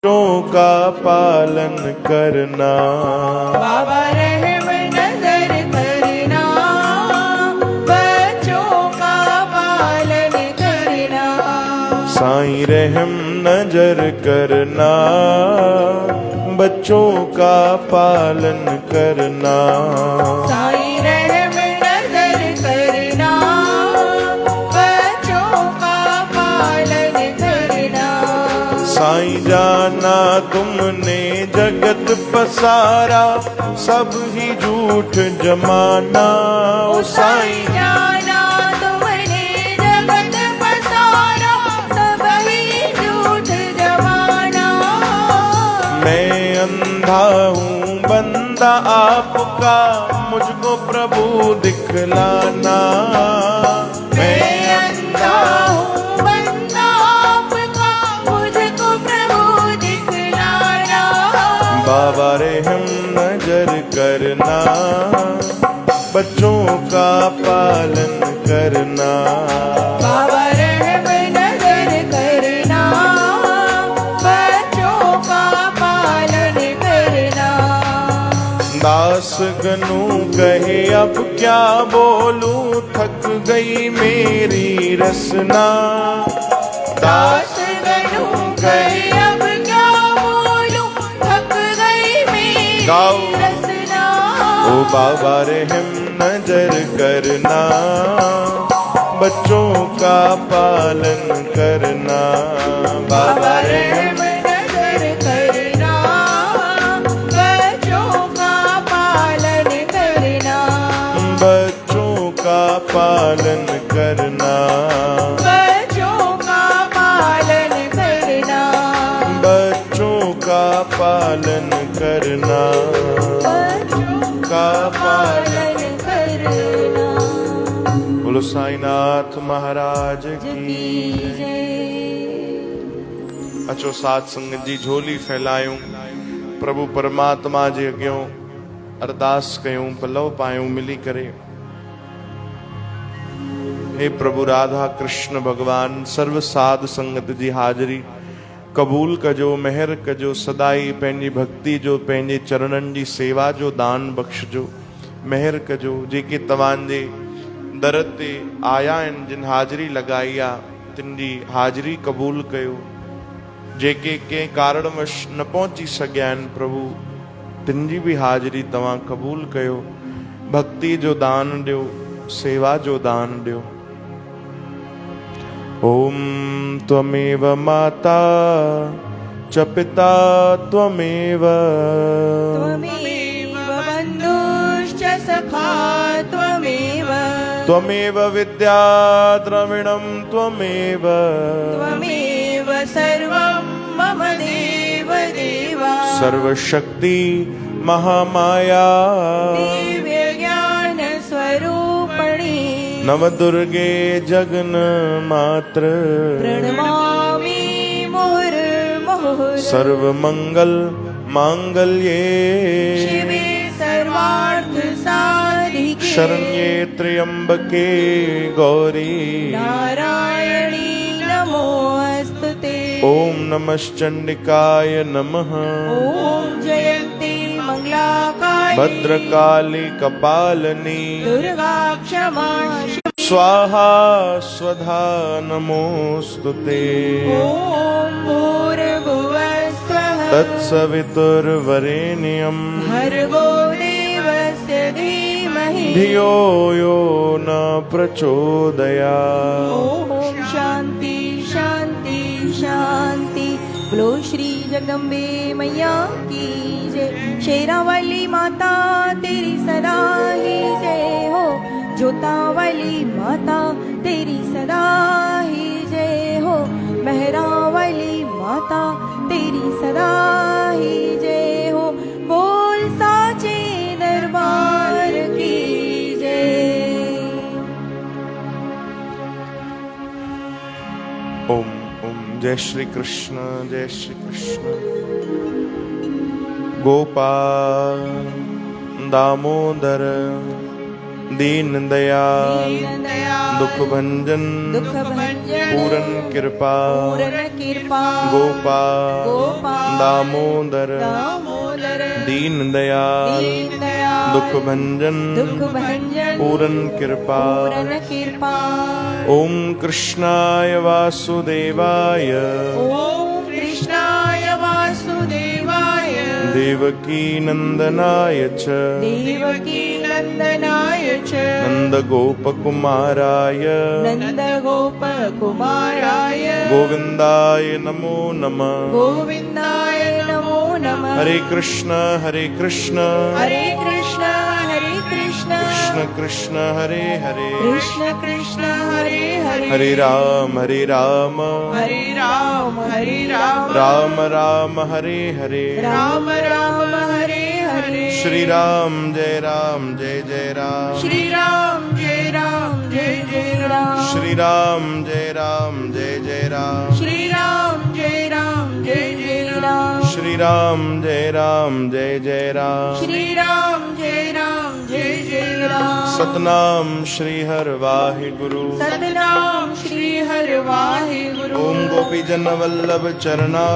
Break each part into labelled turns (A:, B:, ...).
A: बच्चों का पालन करना।
B: बाबा रहम नजर करना, बच्चों का पालन करना।
A: साईं रहम नजर करना, बच्चों का पालन करना।
B: साईं रहम नजर करना, बच्चों का पालन करना।
A: साईं जाना तुमने जगत पसारा, सब ही झूठ जमाना। ओ साईं
B: जाना तुमने जगत पसारा, सब ही झूठ जमाना।
A: मैं अंधा हूँ बंदा आपका, मुझको प्रभु दिखलाना।
B: मैं अंधा हूँ बंदा आपका, मुझको प्रभु दिखलाना।
A: बाबा रहम नजर करना, बच्चों का पालन करना।
B: बाबा रहम नजर करना, बच्चों का पालन करना।
A: दास गनु कहे अब क्या बोलूं, थक गई मेरी रसना।
B: दास गनु कहे अब क्या बोलूं, थक गई मेरी
A: गाओ।
B: रसना।
A: ओ बाबा रहम नजर करना, बच्चों का पालन करना।
B: बाबा रहम नजर करना, बच्चों का पालन करना।
A: बच्चों का पालन करना।
B: बच्चों का पालन करना।
A: बच्चों का पालन करना।
B: बच्चों
A: का पालन।
B: पालन करना।
A: बोलो साईनाथ महाराज
B: की
A: की।
B: जय।
A: अचो साध संगत जी झोली फैलायूं, प्रभु परमात्मा जे अॻियों अरदास कयूं, पलव पायूं मिली करे। हे प्रभु राधा कृष्ण भगवान, सर्व साध संगत जी हाज़री कबूल कजो, मेहर कजो। सदाई पंहिंजी भक्ति जो, पंहिंजे चरणनि जी सेवा जो दान बख़्शजो, मेहर कजो। जेके तव्हांजे दर ते आया आहिनि, जिन हाज़री लगाई आहे, तिन जी हाज़री कबूल कयो। जेके कंहिं कारणवश न पहुची सघिया आहिनि, प्रभु तिन जी बि हाज़री तव्हां कबूल कयो। भक्ति जो दान ॾियो, सेवा जो दान ॾियो। ओम त्वमेव माता च पिता त्वमेव,
B: त्वमेव बन्धुश्च सखा त्वमेव,
A: त्वमेव विद्या द्रविणं त्वमेव,
B: त्वमेव सर्वं मम देव देवा।
A: सर्वशक्ति महामाया,
B: दिव्य ज्ञान स्वरूपिणी,
A: नवदुर्गे जगन मात्र,
B: प्रणमामि मुहुर्मुहुः।
A: सर्वमंगल मांगल्ये,
B: शिवे सर्वार्थ साधिके,
A: शरण्ये त्र्यंबके गौरी,
B: नारायणी नमोऽस्तुते।
A: ओम नमश्चंडिकाय नमः।
B: ॐ जयन्ती मंगलाकाली,
A: भद्रकाली कपालिनी,
B: दुर्गा क्षमा
A: स्वाहा स्वधा नमोस्तुते।
B: ॐ भूर्भुवस्सुवः
A: तत्सवितुर्वरेण्यं
B: भर्गो देवस्य धीमहि
A: धियो यो न प्रचोदयात्।
B: ॐ शान्ति शान्ति शान्ति। बोलो श्री जगदम्बे मैया की जय। शेरावाली माता तेरी सदा ही जय हो, जोता वाली माता तेरी सदा ही जय हो, मेहरा वाली माता तेरी सदा ही जय हो। बोल साचे दरबार की जय।
A: ओम ओम जय श्री कृष्ण, जय श्री कृष्ण। गोपाल दामोदर दीन दयाल
B: दीन दयाल
A: दुख भंजन
B: दुख भंजन
A: पूरन कृपा
B: पूर्ण कृपा
A: गोपाल
B: गोपाल
A: दामोदर
B: दामोदर
A: दीन दयाल
B: दीन दयाल
A: दुख भंजन
B: दुख भंजन
A: पूरन कृपा
B: पूर्ण कृपा
A: ओम कृष्णाय वासुदेवाय
B: ओम कृष्णाय वासुदेवाय
A: देवकी नंदनाय च
B: देवकी नंदनाय च
A: नंदगोपकुमाराय
B: नंद गोप कुमाराय
A: गोविंदाय नमो नमः
B: गोविंदाय नमो नमः
A: हरे कृष्ण
B: हरे कृष्ण कृष्ण
A: कृष्ण कृष्ण हरे हरे
B: कृष्ण कृष्ण हरे हरे
A: हरे राम हरे राम
B: हरे राम
A: राम राम हरे हरे
B: राम राम हरे हरे
A: श्री राम जय राम जय जय राम
B: श्री राम जय राम जय जय राम
A: श्री राम जय राम जय जय राम
B: श्री राम जय राम जय जय राम
A: श्री राम जय राम जय जय राम
B: श्री राम जय राम जय जय राम
A: सतनाम श्री हर वाहिगुरु
B: सतनाम श्री हर वाहिगुरु
A: ओम गोपी जन वल्लभ चरणा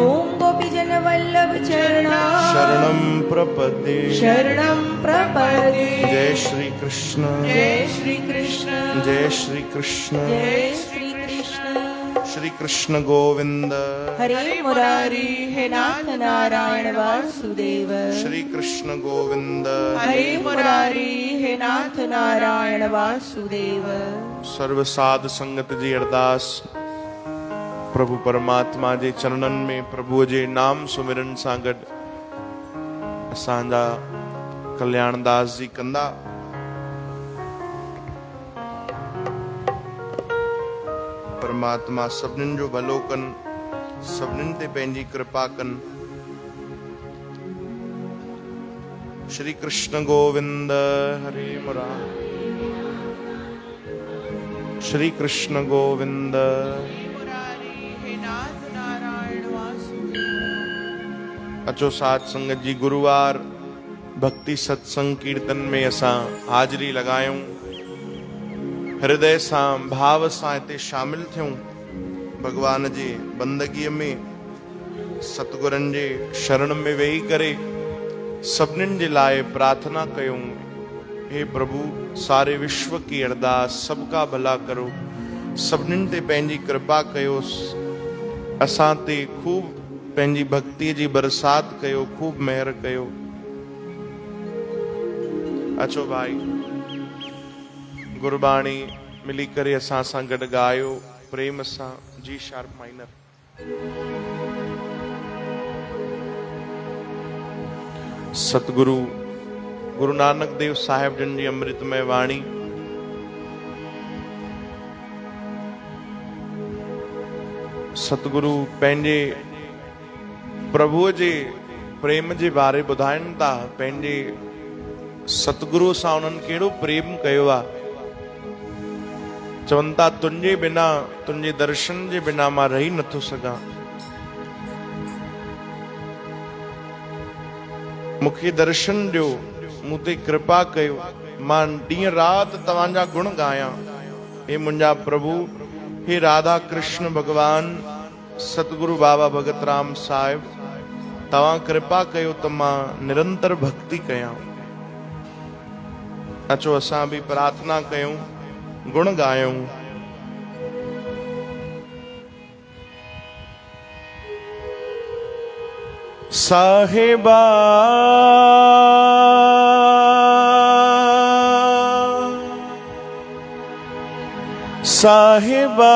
B: ओम गोपी जन वल्लभ चरणा
A: शरणम प्रपद्ये
B: शरणं प्रपदे
A: जय श्री कृष्ण
B: जय श्री कृष्ण
A: जय श्री कृष्ण
B: जय श्री कृष्ण
A: श्री कृष्ण गोविंद
B: हरे मुरारी हे नाथ नारायण वासुदेव
A: श्री कृष्ण गोविंद
B: हरे मुरारी हे नाथ नारायण वासुदेव
A: सर्व साध संगत जी अरदास प्रभु परमात्मा जे चरणन में प्रभु जे नाम सुमिरन सां गॾु असांजा कल्याणदास जी कंदा परमात्मा सभिनीनि जो भलो कनि सभिनीनि ते पंहिंजी कृपा कनि श्री कृष्ण गोविंद हरे मुरारी श्री कृष्ण गोविंद अचो साध संगत जी गुरुवार भक्ति सत्संग कीर्तन में असां हाजरी लगायूं हृदय सां भाव सां हिते शामिल थियूं भगवान जे बंदगीअ में सतगुरनि जे शरण में वेही करे सभिनीनि जे लाइ प्रार्थना कयूं हे प्रभु सारे विश्व की अरदास सबका भला करो सभिनीनि ते पंहिंजी कृपा कयो असां ते खूब पंहिंजी भक्ति जी बरसात कयो खूब मेहर कयो अचो भाई गुरबाणी मिली करे असां सां गॾु ॻायो प्रेम सां जी शार्प माइनर सतगुरु गुरु नानक देव साहिब जन जी अमृतमय वाणी सतगुरु पंहिंजे प्रभुअ जे प्रेम जे बारे ॿुधाइनि था पंहिंजे सतगुरु सां उन्हनि कहिड़ो प्रेम कयो आहे चवनि था तुंहिंजे बिना तुंहिंजे दर्शन जे बिना मां रही नथो सघां मूंखे दर्शन ॾियो मूं ते कृपा कयो मां ॾींहं राति तव्हांजा गुण ॻायां हे मुंहिंजा प्रभु हे राधा कृष्ण भगवान सतगुरु बाबा भगत राम साहिब तव्हां कृपा कयो त मां निरंतर भक्ति कयां अचो असां बि प्रार्थना कयूं गुण ॻायूं साहिबा साहिबा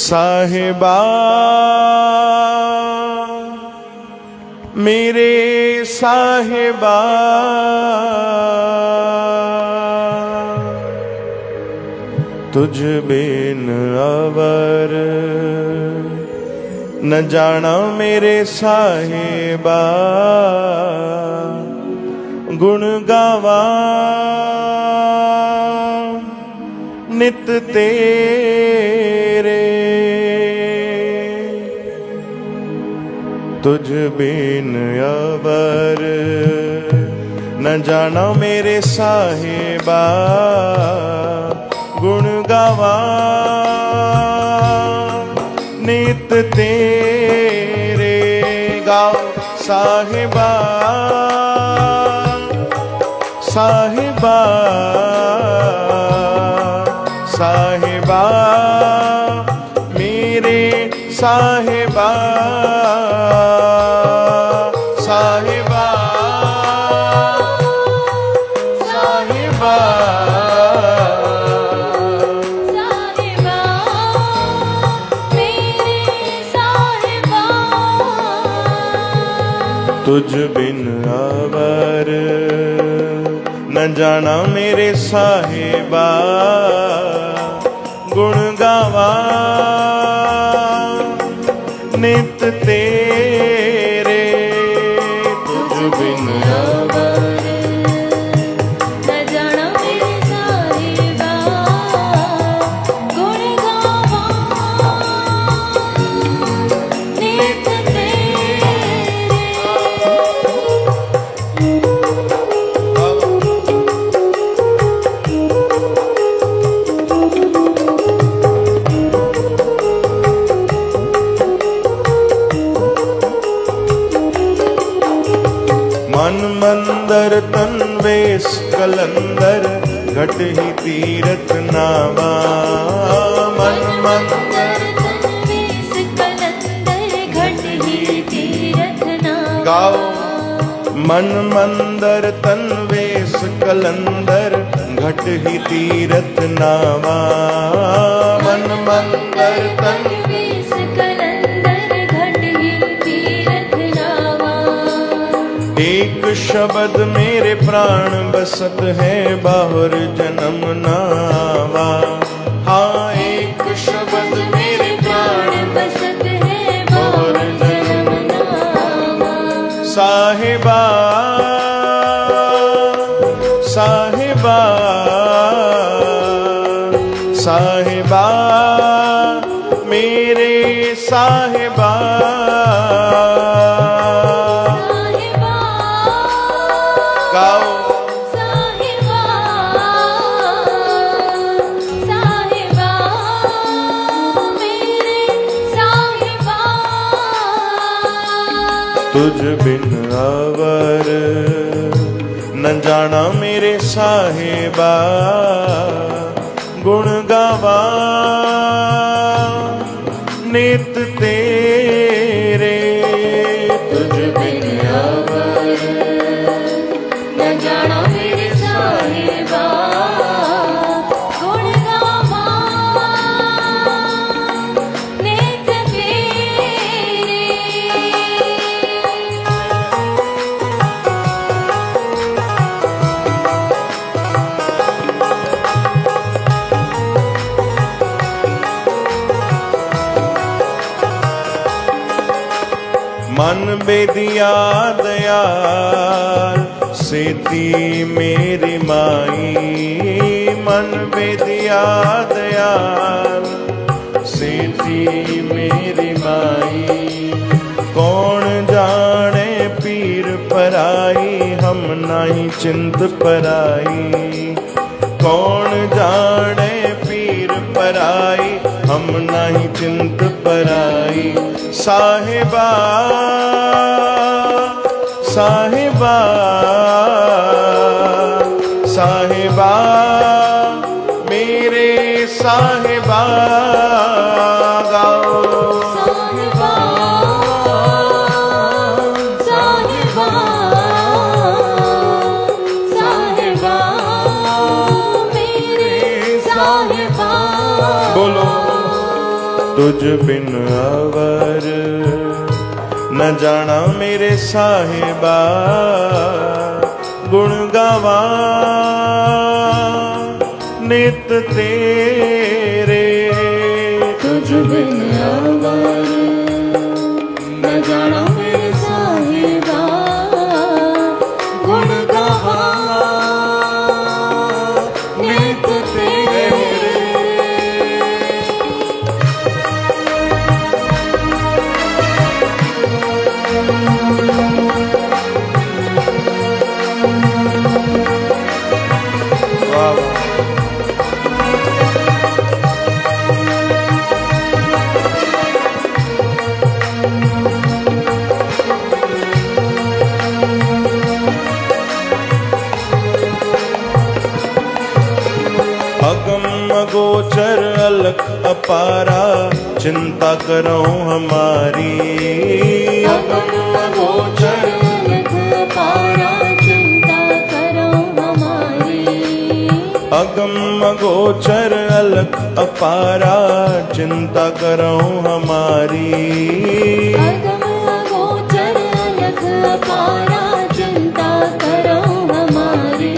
A: साहिबा मेरे साहिबा तुझ बिन अवर न जाना मेरे साहिबा गुण गावा नित तेरे तुझ बिन अवर न जाना मेरे साहिबा, गुण गावा नित तेरे। गाओ साहिबा साहिबा साहिबा मेरे साहिबा साहिबा साहिबा
C: साहिबा मेरे साहिबा।
A: तुझ बिन अवर न जाना मेरे साहिबा, गुण गावा नित तेरे। तुझ बिन अवर
C: न जाना मेरे साहिबा, गुण गावा नित तेरे।
A: मन मंदर तन वेश कलंदर, घट ही तीरथ नावा। मन मंदर
C: तनवेश कलंदर, घट ही तीरथ नावा।
A: गाओ मन मंदर तन वेश कलंदर, घट ही तीरथ नावा। मन मंदर तन
C: तनवेश कलंदर, घट ही तीरथ नावा।
A: एक शब्द मेरे प्राण बसत है, बाहुर जन्म नावा। हाँ एक शब्द मेरे प्राण
C: बसत है, बाहुर जन्म नावा।
A: साहिबा साहिबा साहिबा मेरे साहिबा
C: साहिबा
A: गाओ
C: साहिबा साहिबा मेरे साहिबा।
A: तुझ बिन अवर न जाना मेरे साहिबा, गुण गावा नित तेरे। तुझ बिन अवर
C: न जाना मेरे साहिबा, गुण गावा नित तेरे।
A: मन बेदिया दयाल सेती मेरी माई। मन बेदिया दयाल सेती मेरी माई। कौन जाने पीर पराई, हम नहीं चिंत पराई। कौन जाने पीर पराई, हम नहीं चिंत पराई। साहिबा साहिबा साहिबा मेरे साहिबा गाओ
C: साहिबा साहिबा साहिबा मेरे साहिबा।
A: बोलो तुझ बिन अवर न जाना मेरे साहिबा, गुण गावा नित तेरे।
C: तुझ बिन अवर न जाना मेरे साहिबा, गुण गावा नित तेरे।
A: अलख अपारा चिंता करो हमारी।
C: अगम अगोचर अलख अपारा चिंता करो हमारी।
A: अगम अगोचर अलख अपारा चिंता करो हमारी।
C: अगम अगोचर अलख अपारा चिंता करो हमारी।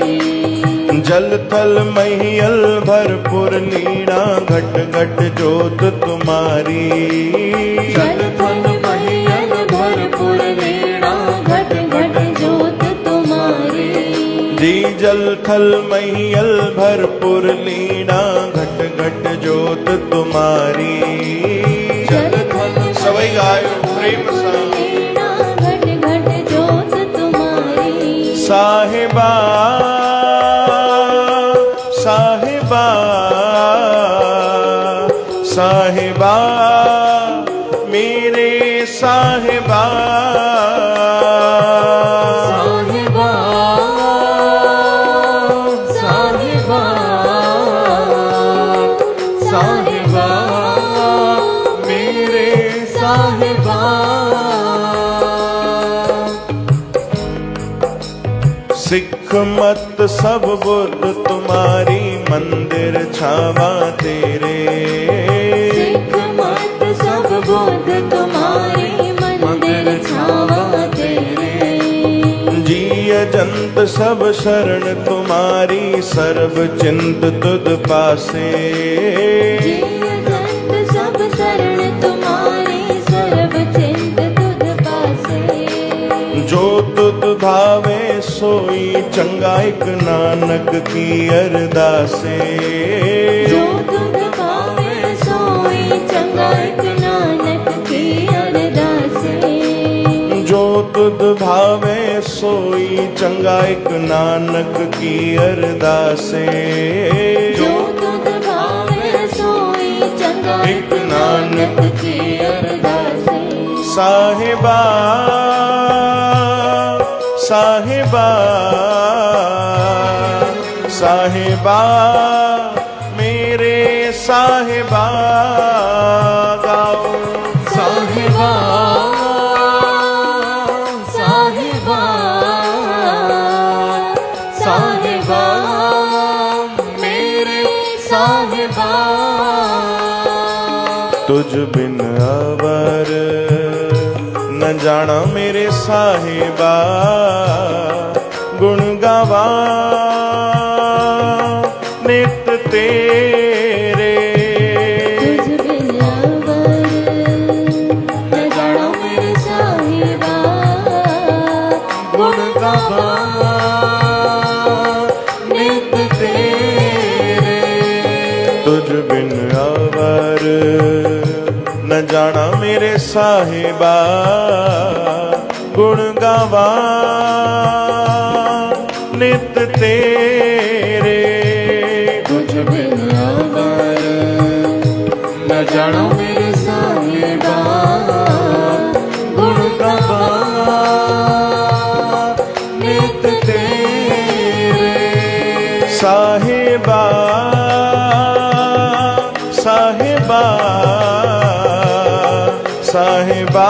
A: जल थल महियल भरपुर लीना घट घट जोत तुम्हारी।
C: जल थल महियल भरपुर लीना घट घट जोत तुम्हारी।
A: जी जल थल महियल भरपुर लीना घट घट जोत तुम्हारी।
C: जल थल
A: सवई गायो प्रेम सा।
C: लीना घट घट जोत तुम्हारी।
A: साहिबा साहिबा साहिबा मेरे साहिबा।
C: साहिबा साहिबा साहिबा मेरे साहिबा।
A: सिख मत सब बुद्ध तुम्हारी मंदिर छावा तेरे।
C: सिख मत सब बुद्ध तुम्हारी मंदिर छावा तेरे।
A: जीय जंत सब शरण तुम्हारी सर्व चिंत तुद पासे।
C: जीव जंत सब शरण तुम्हारी सर्व चिंत तुद पासे।
A: जो तुद भावे सोई चंगा एक नानक की अरदासे।
C: जो तुद भावे सोई चंगा एक नानक की अरदासे।
A: जो तुद भावे सोई चंगा एक नानक की अरदासे।
C: जो तुद भावे सोई चंगा एक नानक की अरदासे।
A: साहिबा साहिबा साहिबा मेरे साहिबा गाओ।
C: साहिबा साहिबा साहिबा मेरे साहिबा।
A: तुझ बिन अवर न जाना मेरे साहिबा। गुण गावा नित तेरे।
C: तुझ बिन अवर न जाना मेरे साहिबा। गुण गावा नित तेरे।
A: तुझ बिन अवर न जाना मेरे साहिबा। गुण गावा नित तेरे।
C: तुझ बिन अवर न जाना मेरे साहिबा। गुण गावा नित तेरे।
A: साहिबा साहिबा साहिबा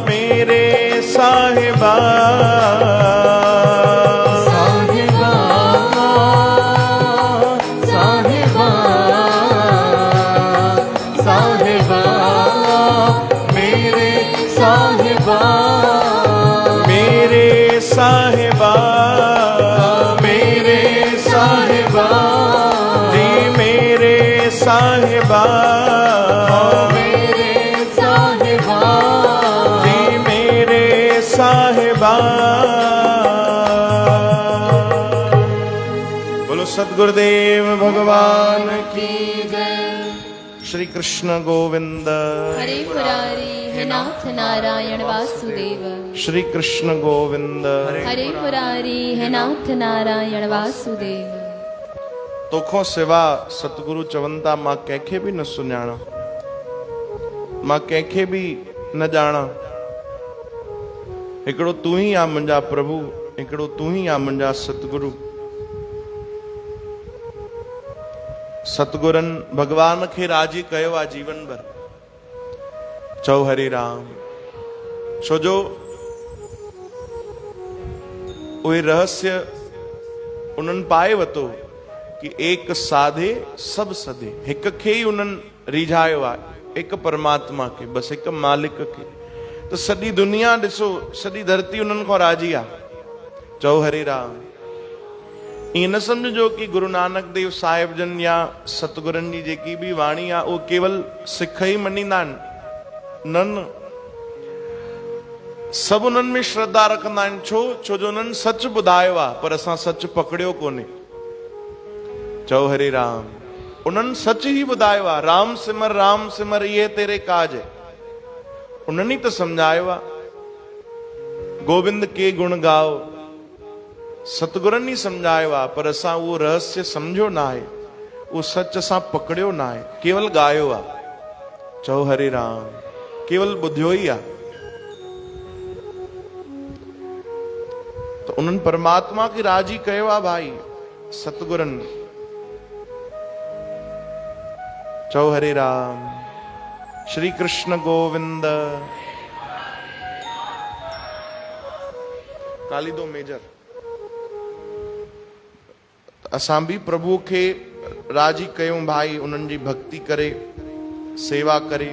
A: मेरे साहिबा।
C: साहिबा साहिबा साहिबा मेरे साहिबा।
A: मेरे साहिबा मेरे साहिबा जी मेरे साहिबा।
C: मेरे साहिबा
A: जी मेरे साहिबा। बोलो सतगुरुदेव भगवान की
C: जय।
A: श्री कृष्ण गोविंद
C: हरे मुरारी हे नाथ नारायण वासुदेव।
A: श्री कृष्ण गोविंद
C: हरे मुरारी हे नाथ नारायण वासुदेव।
A: तोखों सिवा सतगुरु चवंता मां कंहिंखे बि न सुञाणा। मां कंहिंखे बि न ॼाणा। हिकिड़ो तू ही आ मुंहिंजा प्रभु। हिकिड़ो तू ही आ मुंहिंजा सतगुरु। सतगुरन भगवान खे राजी कयो आ जीवन भर। चओ हरे राम। छो जो उहे रहस्य उन्हनि पाए वतो कि एक साधे सब सधे। हिक खे ही उन्हनि रिझायो आहे, एक परमात्मा के, बस एक मालिक के। तो सॼी दुनिया ॾिसो, सॼी धरती उन्हनि खां राजी आहे। चओ हरे राम। ईअं न सम्झो कि गुरु नानक देव साहिब जन या सतगुरनि जी जेकी भी वाणी आहे उहो केवल सिख ही मञींदा आहिनि। न, सभु उन्हनि में श्रद्धा रखंदा आहिनि। छो जो उन्हनि सच ॿुधायो आहे, पर असां सच पकड़ियो कोन्हे। चओ हरे राम। उन्हनि सच ही ॿुधायो आहे, राम सिमर ये तेरे काज है। उन्हनि त समझायो आहे, गोविंद के गुण गाओ, सतगुरनि ही समझायो आहे। पर असां उहो रहस्य समझो ना आहे, उहो सच असां पकड़ियो ना आहे, केवल गायो आहे। चओ हरे राम। केवल ॿुधियो ही आहे। तो उन्हनि परमात्मा खे राजी कयो आहे भाई, सतगुरनि। चओ हरे राम। श्री कृष्ण गोविंद। काली दो मेजर। असां भी प्रभु खे राजी कयूं भाई, उन्हनि जी भक्ति करे, सेवा करे।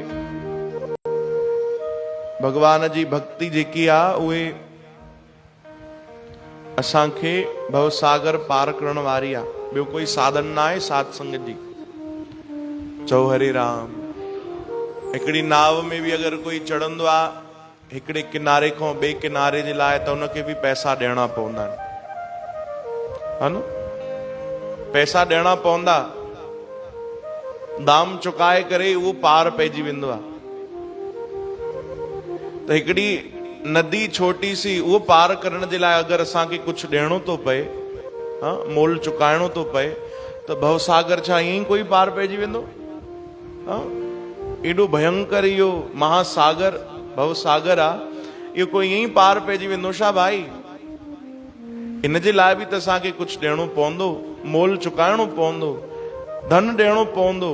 A: भगवान जी भक्ति जेकी आहे उहे असांखे भवसागर पार करण वारी आहे। ॿियो कोई साधन ना आहे साध संगत जी। चओ हरे राम। हिकिड़ी नाव में भी अगर कोई चढ़ंदो आहे हिकिड़े किनारे खां ॿिए किनारे जे लाइ, त उनखे भी पैसा ॾियणा पवंदा आहिनि, हा न? पैसा ॾियणा पवंदा, दाम चुकाए करे उहो पार पइजी वेंदो आहे। त हिकिड़ी नदी छोटी सी, उहो पार करण जे लाइ अगर असांखे कुछ ॾियणो तो पए, हाँ, मोल चुकाइणो तो पए, त भवसागर छा ईअं ई कोई पार पइजी वेंदो? हाँ, एॾो भयंकर इहो महासागर भवसागर आहे, इहो कोई ईअं ई पार पइजी वेंदो छा भाई? इन जे लाइ बि त असांखे कुछ ॾियणो पवंदो, मोल चुकाइणो पवंदो, धन ॾियणो पवंदो,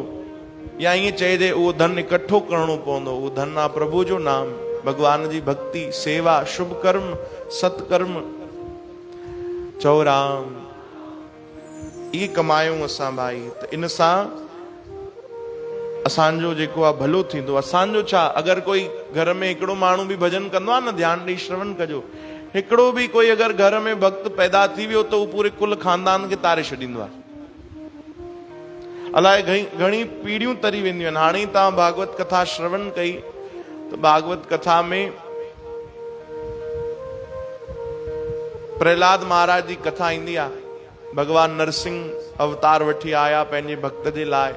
A: या ईअं चइजे उहो धन इकट्ठो करणो पवंदो। उहो धन आहे प्रभु जो नाम, भगवान जी भक्ति, सेवा, शुभ कर्म, सत्कर्म। चओ राम। ये कमायूं असां भाई, त इन सां असांजो जेको आहे भलो थींदो। असांजो छा, अगर कोई घर में हिकिड़ो माण्हू भी भजन कंदो आहे न, ध्यान ॾेई श्रवण कजो, हिकिड़ो भी कोई अगर घर में भक्त पैदा थी वियो त उहो पूरे कुल खानदान खे तारे छॾींदो आहे। अलाए घणी पीढ़ियूं तरी वेंदियूं आहिनि। हाणे तव्हां भागवत कथा श्रवण कई, तो भागवत कथा में प्रहलाद महाराज जी कथा ईंदी आहे। भगवान नरसिंह अवतार वठी आया पंहिंजे भक्त जे लाइ,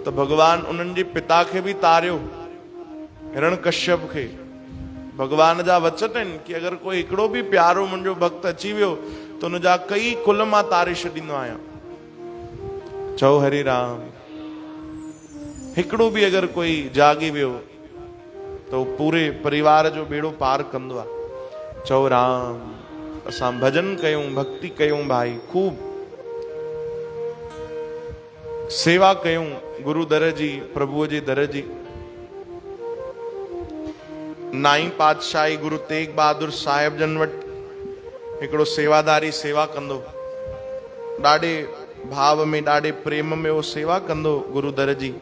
A: तो भगवान उन्हनि जे पिता खे भी तारियो, हिरण्यकश्यप खे। भगवान जा वचन आहिनि कि अगर कोई हिकिड़ो भी प्यारो मुंहिंजो भक्त अची वियो त उनजा कई कुल मां तारे छॾींदो आहियां। चओ हरे राम। हिकिड़ो भी अगर कोई जागी वियो तो पूरे परिवार जो बेड़ो पार कंदो आहे। चओ राम। असां भजन कयूं, भक्ति कयूं भाई, खूब सेवा कयूं गुरु दर जी, प्रभुअ जे दर जी। नाई पातशाही गुरु तेग बहादुर साहिब जन वटि हिकिड़ो सेवादारी सेवा कंदो, ॾाढे भाव में, ॾाढे प्रेम में वो सेवा कंदो गुरु दर जी।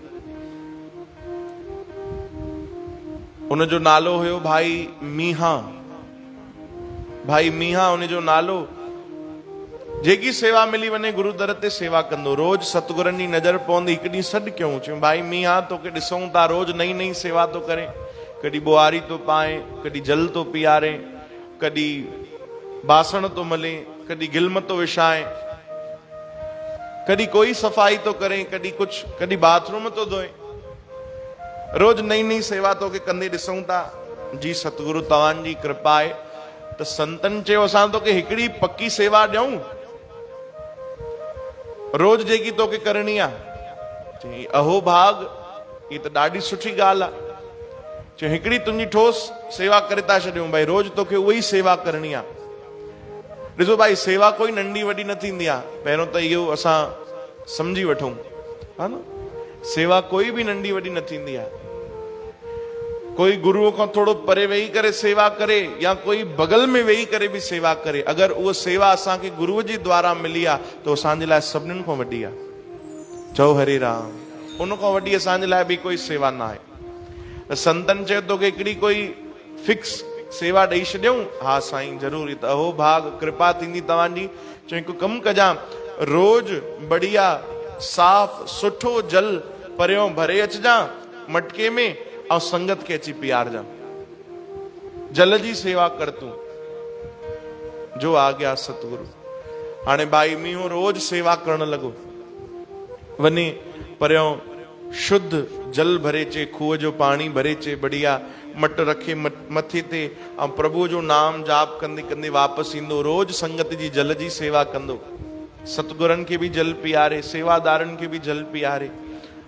A: उनजो नालो हुयो भाई मीहा। भाई मीहा उनजो नालो। जेकी सेवा मिली वञे गुरु दर ते सेवा कंदो। रोज सतगुरनि जी नज़र पवंदी। हिकु ॾींहुं सॾु कयूं, चयूं भाई मीहा तोखे ॾिसूं था रोज नई नई सेवा तो करे, कॾहिं बुआरी तो पाए, कॾहिं जल तो पीआरे, कॾहिं बासण तो मले, कॾहिं गिलम तो विछाए, कॾहिं कोई सफ़ाई तो करे, कॾहिं कुछ, कॾहिं बाथरूम तो धोए। रोज नई नई सेवा तोखे कंदे ॾिसूं था। जी सतगुरु तव्हांजी कृपा आहे त संतन चयो असां तोखे हिकिड़ी पक्की सेवा ॾियूं, रोज जेकी तोखे करणी आहे। चई अहो भाग, ये त ॾाढी सुठी ॻाल्हि आहे। चयो हिकिड़ी तुंहिंजी ठोस सेवा करे था छॾियूं भाई, रोज तोखे उहा ई सेवा करणी आहे। ॾिसो भाई, सेवा कोई नंढी वॾी न थींदी आहे। पहिरियों त इहो असां समझी वठूं, हा न। सेवा कोई भी नंढी वॾी न थींदी आहे। कोई गुरुअ खां थोड़ो परे वेही करे सेवा करे या कोई बगल में वेही करे भी सेवा करे, अगर उहा सेवा असांखे गुरुअ जे द्वारा मिली आहे त असांजे लाइ सभिनीनि खां वॾी आहे। चओ हरे राम। उन खां वॾी असांजे लाइ बि कोई सेवा न आहे। संतन चयो तोखे हिकिड़ी कोई फिक्स सेवा ॾेई छॾियूं? हा साईं ज़रूर, त अहो भाग कृपा थींदी तव्हांजी। चो हिकु कमु कजां, रोज बढ़िया साफ़ सुठो जल परियों भरे अचजां मटके में, ऐं संगत खे अची पीआरजां। जल जी सेवा कर तूं। जो आ गया सतगुरु। हाणे भाई मीहो रोज सेवा करण लॻो, वञे परियों शुद्ध जल भरे चे, खूह जो पाणी भरे चे, बढ़िया मट रखे मथे ते, ऐं प्रभु जो नाम जाप कंदे कंदे वापसि ईंदो। रोज संगत जी जल जी सेवा कंदो, सतगुरनि खे बि जल पीआरे, सेवादारनि खे बि जल पीआरे,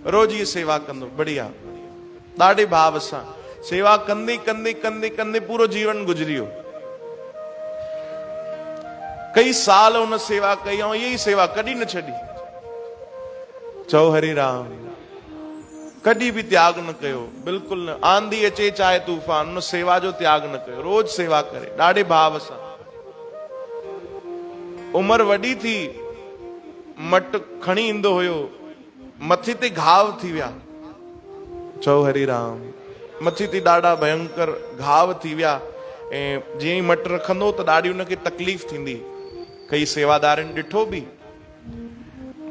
A: रोज ये सेवा कंदो। बढ़िया ॾाढे भाव सां सेवा कंदे कंदे कंदे कंदे पूरो जीवन गुज़री वियो। कई साल उन सेवा कई ऐं इहा ई सेवा कॾहिं न छॾी। चओ हरि राम। कॾहिं बि त्याग न कयो, बिल्कुलु न। आंधी अचे चाहे तूफान, उन सेवा जो त्याग न कयो, रोज सेवा करे ॾाढे भाव सां। उमिरि वॾी थी, मट खणी ईंदो हुयो, मथे ते घाव थी विया। चओ हरि राम। मथे ते ॾाढा भयंकर घाव थी विया, ऐं जीअं ई मट रखंदो त ॾाढी उनखे तकलीफ़ थींदी। कई सेवादारनि ॾिठो बि,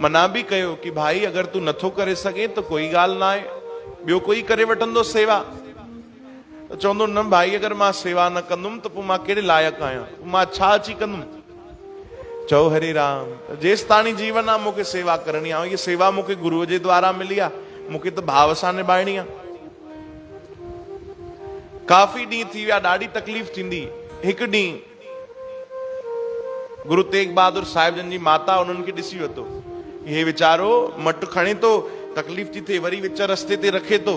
A: मना बि कयो कि भाई अगरि तूं नथो करे सघे त कोई ॻाल्हि न आहे, ॿियो कोई करे वठंदो सेवा। त चवंदो न भाई अगरि मां सेवा न कंदुमि त पोइ मां कहिड़े लाइक़ु आहियां, मां छा अची कंदुमि। चओ हरि राम। जेसि ताणी जीवन आहे मूंखे सेवा करणी आहे, इहा सेवा मूंखे गुरुअ जे द्वारा मिली आहे, मूंखे त भाव सां निभाइणी आहे। काफ़ी ॾींहं थी विया, ॾाढी तकलीफ़ थींदी। हिकु ॾींहुं गुरु तेग बहादुर साहिब जन जी माता उन्हनि खे ॾिसी वरितो, हे वीचारो मट खणे थो, तकलीफ़ थी थिए, वरी विच रस्ते ते रखे थो,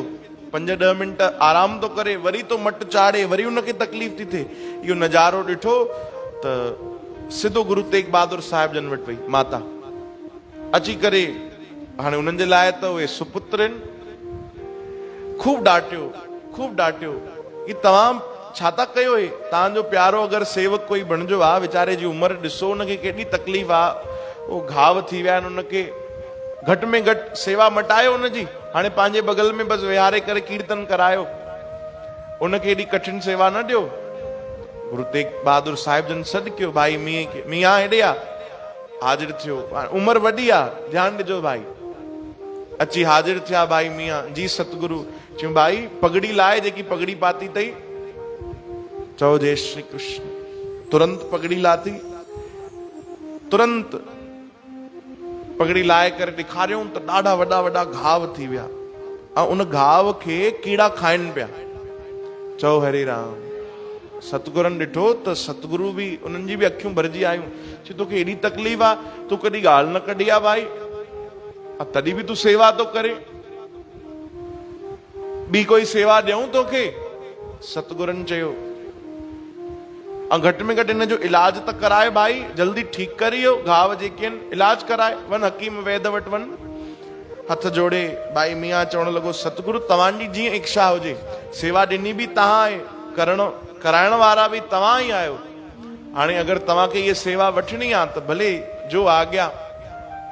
A: 5-10 मिंट आराम थो करे, वरी तो मट चाढ़े, वरी उनखे तकलीफ़ थी थिए। इहो नज़ारो ॾिठो त सिधो गुरु तेग बहादुर साहिब जन वटि वई माता। अची करे हाणे उन्हनि जे लाइ त उहे सुपुत्र आहिनि। खूब डांटियो कि तव्हां छा था कयो? हे तव्हांजो प्यारो अगरि सेवक कोई बणिजो आहे, वीचारे जी उमिरि ॾिसो, उनखे केॾी तकलीफ़ आहे, उहो घाव थी विया आहिनि, उनखे घटि में घटि सेवा मटायो उनजी। हाणे पंहिंजे बगल में बसि विहारे करे कीर्तन करायो, उनखे एॾी कठिन सेवा न ॾियो। गुरु तेग बहादुर साहिब जन सॾु कयो भाई मींहं खे, मींहं हेॾे आ, हाज़िर थियो। उमिरि वॾी आहे, ध्यानु ॾिजो भाई। अची हाज़िर थिया भाई मींहं जी सतगुरु। चयूं भाई पगड़ी लाए, जेकी पगड़ी पाती अथई। चओ जय श्री कृष्ण। तुरंत पगड़ी लाथी, तुरंत पगड़ी लाए करे ॾेखारियूं त ॾाढा वॾा वॾा घाव थी विया, ऐं उन घाव खे कीड़ा खाइनि पिया। चओ हरे राम। सतगुरनि ॾिठो त सतगुरु बि, उन्हनि जी बि अखियूं भरिजी आयूं। चई तोखे एॾी तकलीफ़ आहे, तूं कॾहिं ॻाल्हि न कढी आहे भाई, तॾहिं बि तूं सेवा थो करे, ॿी कोई सेवा ॾियूं तोखे? सतगुरनि चयो ऐं घटि में घटि हिन जो इलाज त कराए भाई, जल्दी ठीकु करे, इहो घाव जेके आहिनि इलाज कराए, वञ हकीम वैद वटि वञ। हथ जोड़े भाई मियां चवण लॻो सतगुरु तव्हांजी जीअं इच्छा हुजे, सेवा ॾिनी बि तव्हां आहे, कराइण वारा बि तव्हां ई आहियो। हाणे अगरि तव्हांखे इहा सेवा वठणी आहे त भले जो आज्ञा।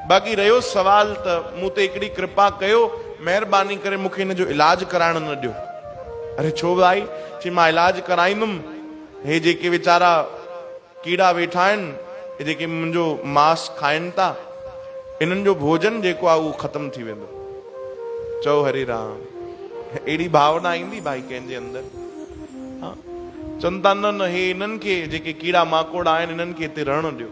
A: बाक़ी रहियो सवाल त मूं ते हिकिड़ी कृपा कयो, महिरबानी करे मूंखे हिन जो इलाज कराइण न ॾियो। अरे छो भाई? चई मां इलाज कराईंदुमि, हे जेके वीचारा कीड़ा वेठा आहिनि, हे जेके मुंहिंजो मांस खाइनि था, इन्हनि जो भोजन जेको आहे उहो ख़तमु थी वेंदो। चओ हरे राम। अहिड़ी भावना ईंदी भाई कंहिंजे अंदरि। हा, चवनि था न हे इन्हनि खे जेके कीड़ा माकोड़ा आहिनि, इन्हनि खे हिते रहणु ॾियो,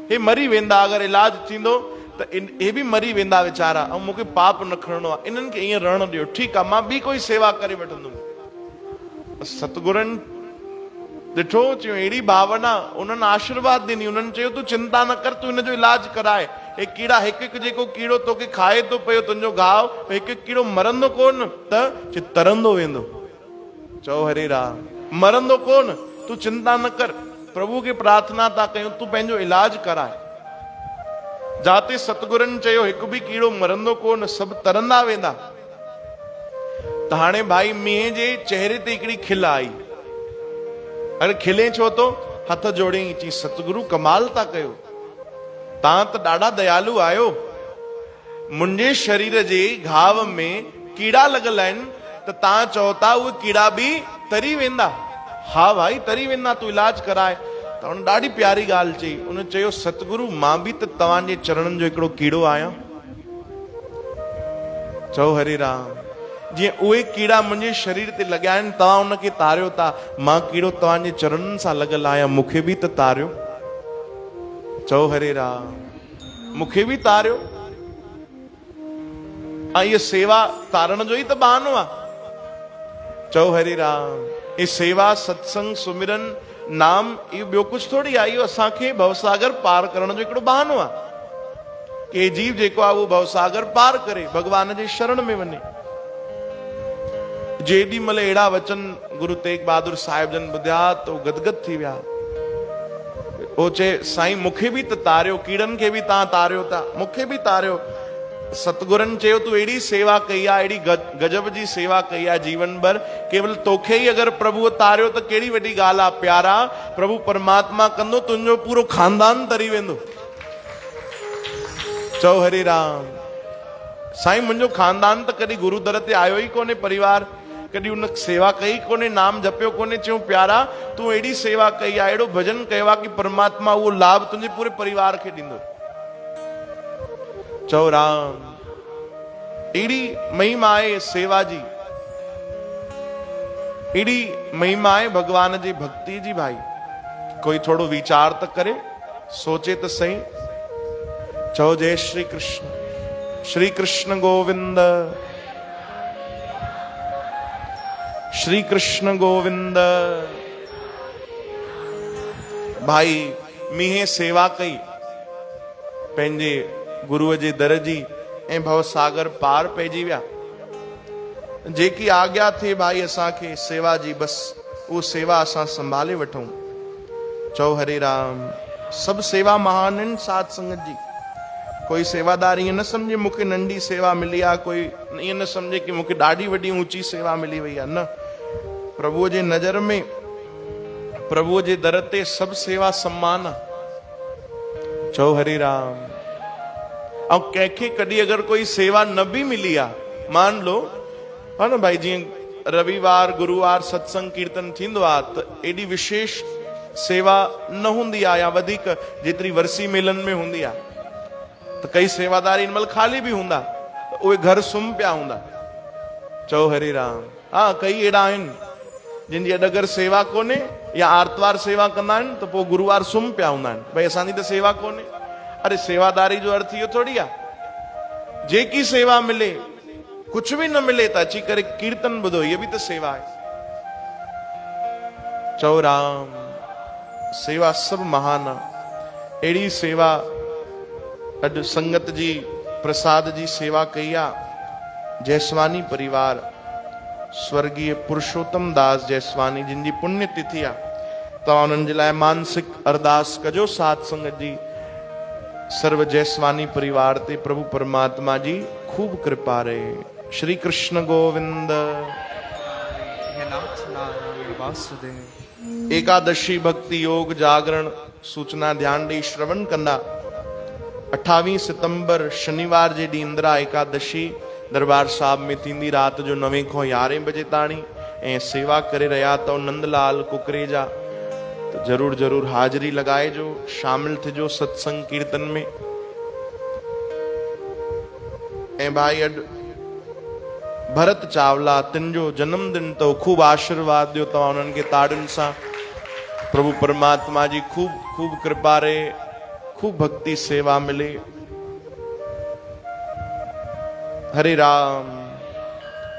A: हे मरी वेंदा। अगरि इलाज थींदो त हे बि मरी वेंदा वीचारा, ऐं मूंखे पाप न खणणो आहे, इन्हनि खे ईअं रहणु ॾियो। ठीकु आहे, मां ॿी कोई सेवा करे वठंदुमि। सतगुरनि ॾिठो, चयो अहिड़ी भावना, उन्हनि आशीर्वाद ॾिनी। उन्हनि चयो तूं चिंता न कर, तूं हिन जो इलाज कराए। हे कीड़ा, हिकु हिकु जेको कीड़ो तोखे खाए थो पियो, तुंहिंजो घाव, हिकु हिकु कीड़ो मरंदो कोन, त तरंदो वेंदो। चओ हरे राम। मरंदो कोन, तूं चिंता न कर, प्रभु खे प्रार्थना था कयूं, तूं पंहिंजो इलाज कराए। जाते सतगुरनि चयो हिकु बि कीड़ो मरंदो कोन, सभु तरंदा वेंदा। त हाणे भाई मींहं जे चेहरे ते हिकिड़ी खिल आई। अरे खिले छो तो? हथ जोड़ियईं, चई सतगुरु कमाल था कयो, तव्हां त ॾाढा दयालु आहियो। मुंहिंजे शरीर जे घाव में कीड़ा लॻल आहिनि, त तव्हां चओ था उहे कीड़ा बि तरी वेंदा। हा भाई तरी वेंदा, तूं इलाज कराए। त हुन ॾाढी प्यारी ॻाल्हि चई। उन चयो सतगुरु मां बि त तव्हांजे चरणनि जो हिकिड़ो कीड़ो आहियां। चओ हरे राम। जीअं उहे कीड़ा मुंहिंजे शरीर ते लॻिया आहिनि, तव्हां उनखे तारियो था, मां कीड़ो तव्हांजे चरणनि सां लॻल आहियां, मूंखे बि त तारियो। चओ हरे राम, मूंखे बि तारियो। ऐं इहा सेवा तारण जो ई त बहानो आहे। चओ हरे राम। ये सेवा, सत्संग, सुमिरन, नाम, इहो ॿियो कुझु थोरी आहे। इहो असांखे भवसागर पार करण जो हिकिड़ो बहानो आहे कि जीव जेको आहे उहो भवसागर पार करे, भगवान जे शरण में वञे। जेॾी महिल अहिड़ा वचन गुरु तेग बहादुर साहिब जन ॿुधिया त उहो गदगद थी विया। उहो चए साईं मूंखे बि त तारियो, कीड़नि खे बि तव्हां तारियो था, मूंखे बि तारियो। सतगुरनि चयो तूं अहिड़ी सेवा कई आहे, अहिड़ी गजब जी सेवा कई आहे जीवन भर, केवल तोखे ई अगरि प्रभुअ तारियो त कहिड़ी वॾी ॻाल्हि आहे। प्यारा, प्रभु परमात्मा कंदो, तुंहिंजो पूरो खानदान तरी वेंदो। चओ हरे राम। साईं मुंहिंजो खानदान त कॾहिं गुरु दर ते आयो ई कोन्हे, परिवार कॾहिं उन सेवा कई कोन्हे, नाम जपियो कोन्हे। चयूं प्यारा तूं अहिड़ी सेवा कई आहे, अहिड़ो भजन कयो आहे कि परमात्मा उहो लाभ तुंहिंजे पूरे परिवार खे ॾींदो। चओ राम। अहिड़ी महिमा आहे सेवा जी, अहिड़ी महिमा आहे भगवान जी भक्ति जी। भाई कोई थोड़ो विचार त करे, सोचे त सही। चओ जय श्री कृष्ण। श्री कृष्ण गोविंद, श्री कृष्ण गोविंद। भाई मींहें सेवा कई पंहिंजे गुरुअ जे दर जी ऐं भवसागर पार पइजी विया। जेकी आज्ञा थिए भाई असांखे सेवा जी, बस उहो सेवा असां संभाले वठूं। चओ हरे राम। सभु सेवा महान आहिनि साध संगत जी। कोई सेवादार ईअं न सम्झे मूंखे नंढी सेवा मिली आहे, कोई ईअं न सम्झे कि मूंखे ॾाढी वॾी ऊंची सेवा मिली वई आहे। न, प्रभुअ जे नज़र में, प्रभुअ जे दर ते सभु सेवा सम्मान आहे। चओ हरे राम। ऐं कंहिंखे कॾहिं अगरि कोई सेवा न बि मिली आहे, मान लो हा न भाई, जीअं रविवार गुरुवार सत्संग कीर्तन थींदो आहे त एॾी विशेष सेवा न हूंदी आहे, या वधीक जेतिरी वरसी मेलन में हूंदी आहे। त कई सेवादार इन महिल ख़ाली बि हूंदा, उहे घर सुम्ही पिया हूंदा। चओ हरे राम। हा, कई अहिड़ा आहिनि जिन जी अॼु अगरि सेवा कोन्हे या आर्तवार सेवा कंदा आहिनि त पोइ गुरुवार सुम्ही पिया हूंदा आहिनि, भई असांजी त सेवा कोन्हे। अरे सेवादारी जो अर्थ इहो थोड़ी आहे जेकी सेवा मिले, कुछ भी न मिले त अची करे कीर्तन ॿुधो, इहा बि त सेवा आहे। चओ राम। सेवा सभु महान आहे। अहिड़ी सेवा अॼु संगत जी प्रसाद जी सेवा कई आहे जयसवानी परिवार, स्वर्गीय पुरुषोत्तम दास जयसवानी जिन जी पुण्य तिथि आहे। तव्हां उन्हनि जे लाइ मानसिक अरदास कजो। साध संगत जी सर्व जयसवानी परिवार ते प्रभु परमात्मा जी खूब कृपा रहे। श्री कृष्ण गोविंद। एकादशी भक्ति योग जागरण सूचना ध्यान ॾेई श्रवण कंदा। 28 सितंबर शनिवार जे ॾींहुं इंदिरा एकादशी दरबार साहब में थींदी, रात जो 9 खां 11 बजे ताणी। ऐं सेवा करे रहिया अथव नंदलाल कुकरेजा, तो जरूर जरूर हाजिरी लगाइजो, शामिल थिजो सत्संग कीर्तन में। ऐं भाई अॼु भरत चावला तिन जो जन्मदिन तो खूब आशीर्वाद दियो तव्हां उन्हनि खे ताड़ियुनि सां। प्रभु परमात्मा जी खूब खूब कृपा रहे, खूब भक्ति सेवा मिले। हरे राम।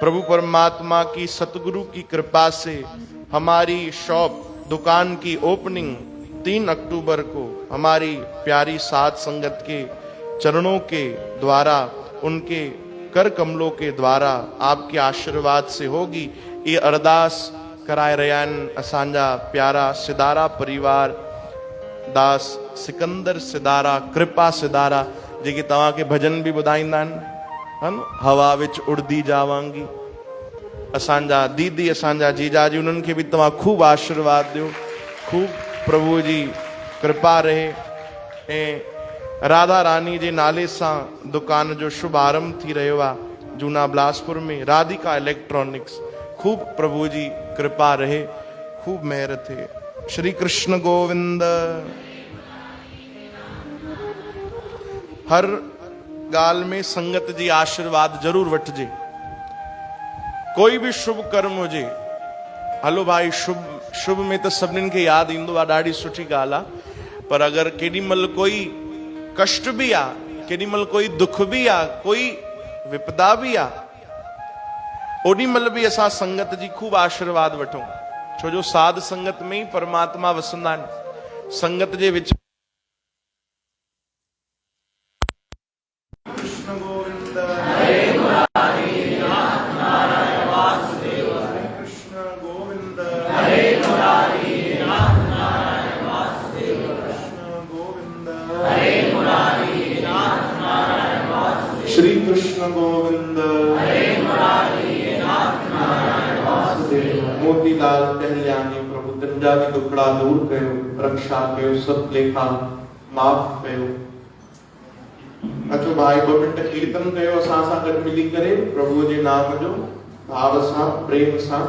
A: प्रभु परमात्मा की सतगुरु की कृपा से हमारी शॉप दुकान की ओपनिंग 3 अक्टूबर को हमारी प्यारी साध संगत के चरणों के द्वारा, उनके कर कमलों के द्वारा आपके आशीर्वाद से होगी। ये अरदास कराए रहिया आहिनि असांजा प्यारा सिदारा परिवार, दास सिकंदर सिदारा, कृपा सिदारा। जेके तव्हांखे भजन बि ॿुधाईंदा आहिनि, है न, हवा विच उड़दी जावांगी। असांजा दीदी, असांजा जीजाजी, उन्हनि खे बि तव्हां खूब आशीर्वाद ॾियो, खूब प्रभु जी कृपा रहे। ऐं राधा रानी जे नाले सां दुकान जो शुभारंभ थी रहियो आहे जूना बिलासपुर में, राधिका इलेक्ट्रॉनिक्स। खूब प्रभु जी कृपा रहे, खूब मेहर थे। श्री कृष्ण गोविंद। हर गाल में संगत जी आशीर्वाद जरूर वठजे। कोई भी शुभ कर्म हुजे, हलो भाई शुभ में तो सभिनीनि खे यादि ईंदो आहे, ॾाढी सुठी ॻाल्हि आहे। पर अगरि केॾीमहिल कोई कष्ट भी आ, केॾीमहिल कोई दुख भी आ, कोई विपदा भी आ, ओॾीमहिल भी असां संगत जी खूब आशीर्वाद वठूं। छो जो साध संगत में ही परमात्मा वसंदा आहिनि। संगत जे विच कृष्ण गोविंद हरे मुरारी नाथ नारायण वासुदेव। कृष्ण गोविंद हरे मुरारी नाथ नारायण वासुदेव। कृष्ण गोविंद हरे मुरारी नाथ नारायण वासुदेव। श्री कृष्ण गोविंद हरे मुरारी नाथ नारायण वासुदेव। मोतीलाल टहलियानी प्रभु तुंहिंजा बि दुखड़ा दूर कयो, रक्षा कयो, सब लेखा माफ़ कयो। अचो भाई 2 मिंट कीर्तन कयो असां सां गॾु मिली करे प्रभु जे नाम जो भाव सां, प्रेम सां।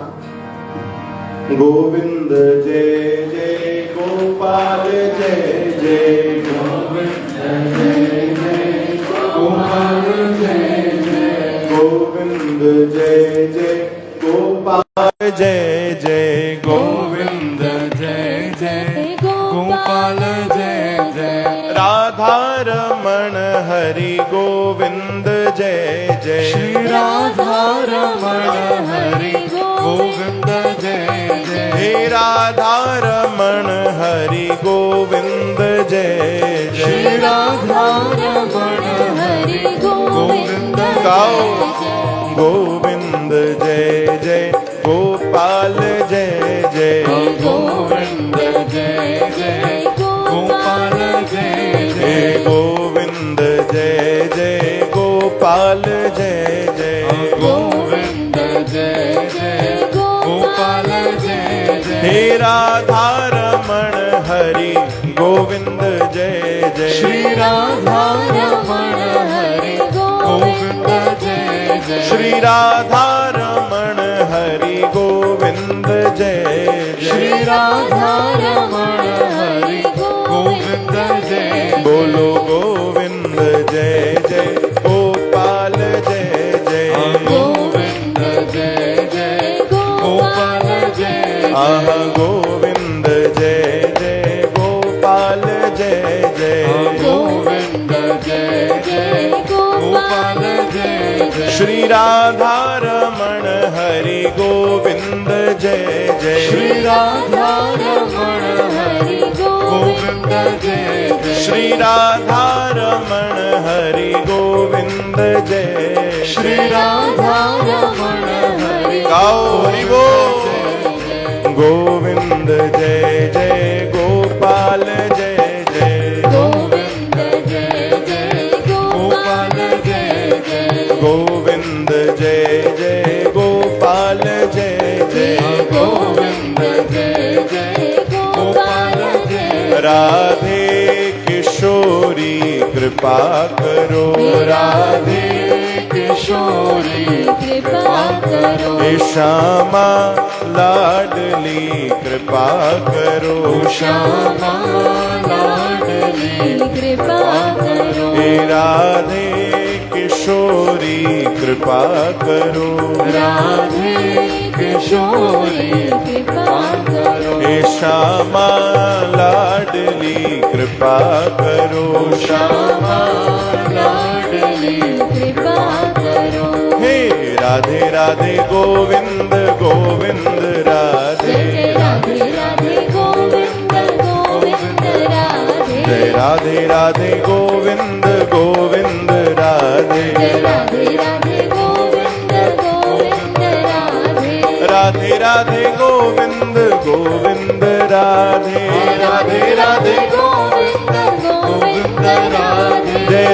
A: गोविंद जय जय गोपाल जय जय गोविंद जय जय गोपाल जय जय गोविंद जय जय गोपाल जय जय गोविंद जय जय गोपाल जय जय राधा रमण हरि गोविंद जय जय श्री राधा रमण हरि गोविंद जय जय हे राधा रमण हरि गोविंद जय जय श्री राधा रमण हरि गोविंद गाओ गोविंद जय जय गोपाल जय जय गोविंद जय जय गोपाल जय जय गोविंद जय जय गोपाल जय जय गोविंद जय जय गोपाल जय जय हे राधा रमण हरि गोविंद जय जय श्री राधा रमण हरि गोविंद जय जय श्री राधा रमण हरि गोविंद जय जय श्री राधा रमण हरि गोविंद जय बोलो गोविंद जय जय गोपाल जय जय गोविंद जय जय गोपाल जय आह गोविंद जय जय गोपाल जय जय गोविंद जय जय गोपाल जय जय श्री राधा रमण हरि गोविंद जय जय श्री राधा रमण हरि गोविंद जय जय श्री राधा रमण हरि गोविंद जय श्री राधा रमण हरि गाओ हरि बोल गोविंद जय जय गोपाल जय जय गोविंद जय जय गोपाल जय जय गोविंद जय जय गोपाल जय जय गोविंद जय जय गोपाल जय राधे किशोरी कृपा करो राधे किशोरी कृपा करो हे श्यामा लाडली कृपा करो श्यामा लाडली कृपा करो हे राधे किशोरी कृपा करो राधे किशोरी कृपा करो हे श्यामा लाडली कृपा करो श्यामा लाडली कृपा करो हे राधे राधे गोविंद गोविंद राधे राधे राधे गोविंद गोविंद राधे जय राधे राधे गोविंद गोविंद राधे राधे राधे गोविंद गोविंद राधे राधे राधे गोविंद गोविंद राधे राधे राधे गोविंद गोविंद राधे जय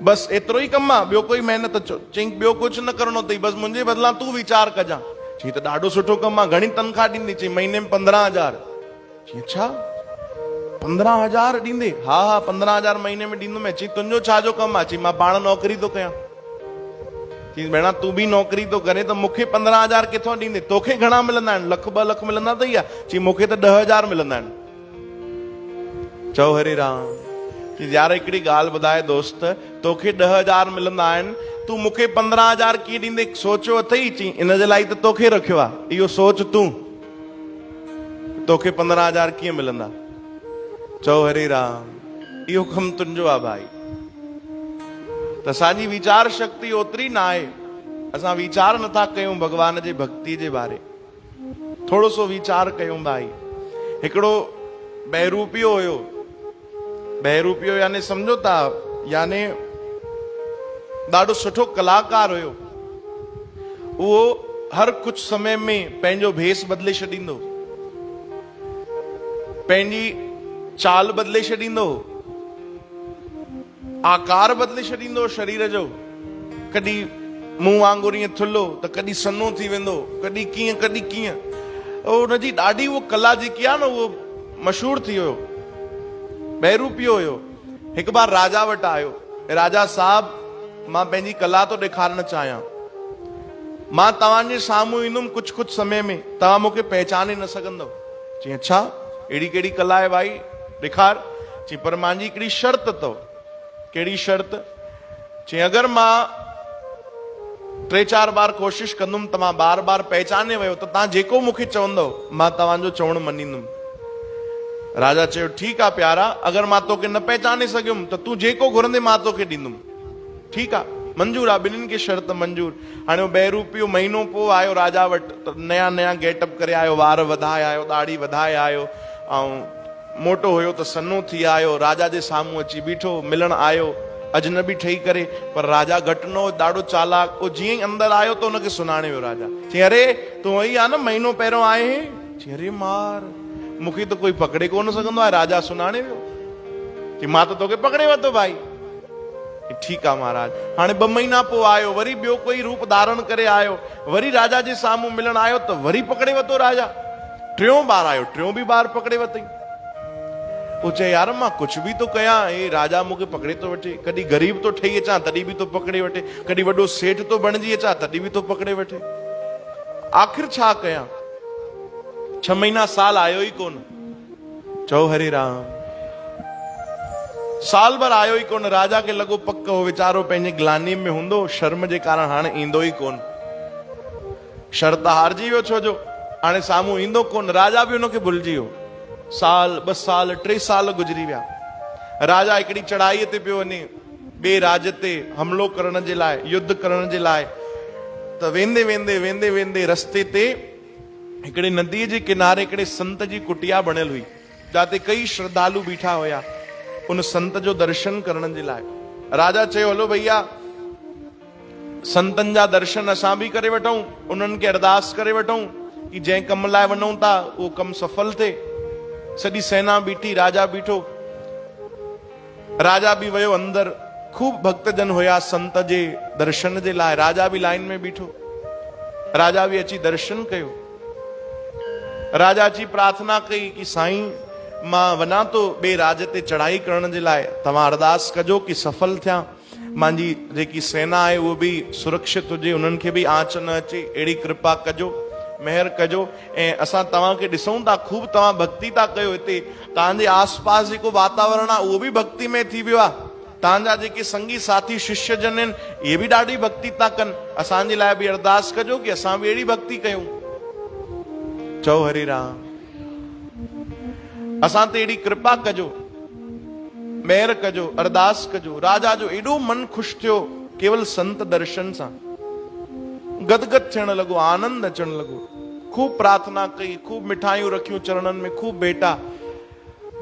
A: बस एतिरो ई कमु आहे, ॿियो कोई महिनत चई ॿियो कुझु न करणो अथई, बसि मुंहिंजे बदिलां तूं वीचार कजां। चई त ॾाढो सुठो कमु आहे, घणी तनख़्वाह ॾींदी? चई महीने में 15,000। चई अच्छा 15,000 ॾींदे? हा हा 15,000 महीने में ॾींदुमि। चई तुंहिंजो छाजो कमु आहे? चई मां पाण नौकिरी थो कयां। चई भेणा तूं बि नौकिरी थो करे त मूंखे 15,000 किथां ॾींदे? तोखे घणा मिलंदा आहिनि? लख 2 लख मिलंदा अथई या? चई मूंखे त 10,000 मिलंदा आहिनि। चओ हरे राम। चई यार हिकिड़ी ॻाल्हि ॿुधाए दोस्त, तोखे 10,000 मिलंदा आहिनि, तूं मूंखे 15,000 कीअं ॾींदे? सोचियो अथई? चई इन जे लाइ त तोखे रखियो आहे, इहो सोच तूं, तोखे 15,000 कीअं मिलंदा? चओ हरे राम। इहो कमु तुंहिंजो आहे भाई। त असांजी वीचार शक्ति ओतिरी न आहे, असां वीचार नथा कयूं भगवान जे भक्ति जे बारे। थोरो सो वीचार कयूं भाई। हिकिड़ो बहरूपियो हुयो, बहरूपियो यानी सम्झो था, यानी ॾाढो सुठो कलाकार हुयो। उहो हर कुछ समय में पंहिंजो भेस बदिले छॾींदो, पंहिंजी चाल बदिले छॾींदो, आकार बदिले छॾींदो शरीर जो। कॾहिं मुंहुं वांगुरु ईअं थुल्हो त कॾहिं सन्नो थी वेंदो, कॾहिं कीअं कॾहिं कीअं। हुनजी ॾाढी उहो कला जेकी आहे न उहो मशहूर थी वियो, बहरूपियो हुयो। हिकु बार राजा वटि आयो, राजा साहब मां पंहिंजी कला थो ॾेखारणु चाहियां, मां तव्हांजे साम्हूं ईंदुमि कुझु कुझु समय में, तव्हां मूंखे पहचाने न सघंदव। चई अच्छा अहिड़ी कहिड़ी कला आहे भाई, ॾेखार। चई पर मुंहिंजी हिकिड़ी शर्त अथव। कहिड़ी शर्त? चई अगरि मां 3-4 बार कोशिश कंदुमि त मां बार बार पहचाने वियो त तव्हां जेको मूंखे चवंदव मां तव्हांजो चवणु मञींदुमि। राजा चयो ठीकु आहे प्यारा, अगरि मां तोखे न पहचाने सघियुमि त तूं जेको घुरंदे मां तोखे ॾींदुमि। ठीकु आहे, मंजूर आहे, ॿिन्हिनि खे शर्त मंजूर। हाणे बहरूपियो महीनो पोइ आयो राजा वटि, त नया नया गेटअप करे आयो, वार वधाए आयो, दाढ़ी वधाए आयो, ऐं मोटो हुयो त सन्नो थी आयो। राजा जे साम्हूं अची बीठो, मिलण आयो अजनबी ठही करे, पर राजा घटि न हो, ॾाढो चालाक। उहो जीअं ई अंदरि आयो त हुनखे सुञाणे वियो राजा। चई अरे तूं वही आहे न महीनो पहिरियों आए हैं? चई अरे मार, मूंखे त कोई पकड़े कोन सघंदो आहे। राजा सुञाणे वियो। चई मां त तोखे पकड़े वरितो भाई। ठीकु आहे महाराज। हाणे 2 महीना पोइ आयो, वरी ॿियो कोई रूप धारण करे आयो, वरी राजा जे साम्हूं मिलण आयो त वरी पकड़े वरितो राजा। 3 बार आयो, 3 बि बार पकड़े वरितई। वो चए यार मां कुझु बि थो कयां, हे राजा मूंखे पकड़े थो वठे। कॾहिं ग़रीब थो ठही अचां तॾहिं बि थो पकड़े वठे, कॾहिं वॾो सेठ थो बणिजी अचां तॾहिं बि थो पकड़े वठे। आख़िर छा कयां? 6 महीना साल आयो ई कोन। चओ हरे राम। साल भर आयो ई कोन। राजा खे लॻो पक हो वीचारो पंहिंजे ग्लानी में हूंदो, शर्म जे कारण हाणे ईंदो ई कोन। शर्त हारजी वियो, छो जो हाणे साम्हूं ईंदो कोन। राजा बि हुनखे भुलिजी वियो। साल 2 साल 3 साल गुज़री विया। राजा हिकिड़ी चढ़ाईअ ते पियो वञे, ॿिए राज ते हमिलो करण जे लाइ, युद्ध करण जे लाइ। त वेंदे वेंदे वेंदे वेंदे रस्ते ते हिकिड़े नदीअ जे किनारे हिकिड़े संत जी कुटिया बणियल हुई, जिते कई श्रद्धालु बीठा हुया उन संत जो दर्शन करण जे लाइ। राजा चयो हलो भैया संतन जा दर्शन असां बि करे वठूं, उन्हनि खे अरदास करे वठूं कि जंहिं कम लाइ वञूं था उहो कमु सफल थिए। सॼी सेना बीठी, राजा बीठो। राजा बि वियो अंदरि, खूब भक्तजन हुया संत जे दर्शन जे लाइ। राजा बि लाइन में बीठो। राजा बि अची दर्शन कयो। राजा अची प्रार्थना कई कि साईं मां वञा थो ॿिए राज ते चढ़ाई करण जे लाइ, तव्हां अरदास कजो कि सफल थियां, मुंहिंजी जेकी सेना आहे उहो बि सुरक्षित हुजे, उन्हनि खे बि आंच न अचे, अहिड़ी कृपा कजो, मेहर कजो। ऐं असां तव्हांखे ॾिसूं था खूब तव्हां भक्ति था कयो, हिते तव्हांजे आसपास जेको वातावरण आहे उहो बि भक्ति में थी वियो आहे। तव्हांजा जेके संगी साथी शिष्य जन आहिनि इहे बि ॾाढी भक्ति था कनि। असांजे लाइ बि अरदास कजो कि असां बि अहिड़ी भक्ति कयूं। चओ हरे राम। असां ते अहिड़ी कृपा कजो, मेहर कजो, अरदास कजो। राजा जो एॾो मन ख़ुशि थियो केवल संत दर्शन सां। गदगद थियण लॻो, आनंद अचण लॻो। खूब प्रार्थना कई, खूब मिठाइयूं रखियूं चरणनि में, खूब भेटा।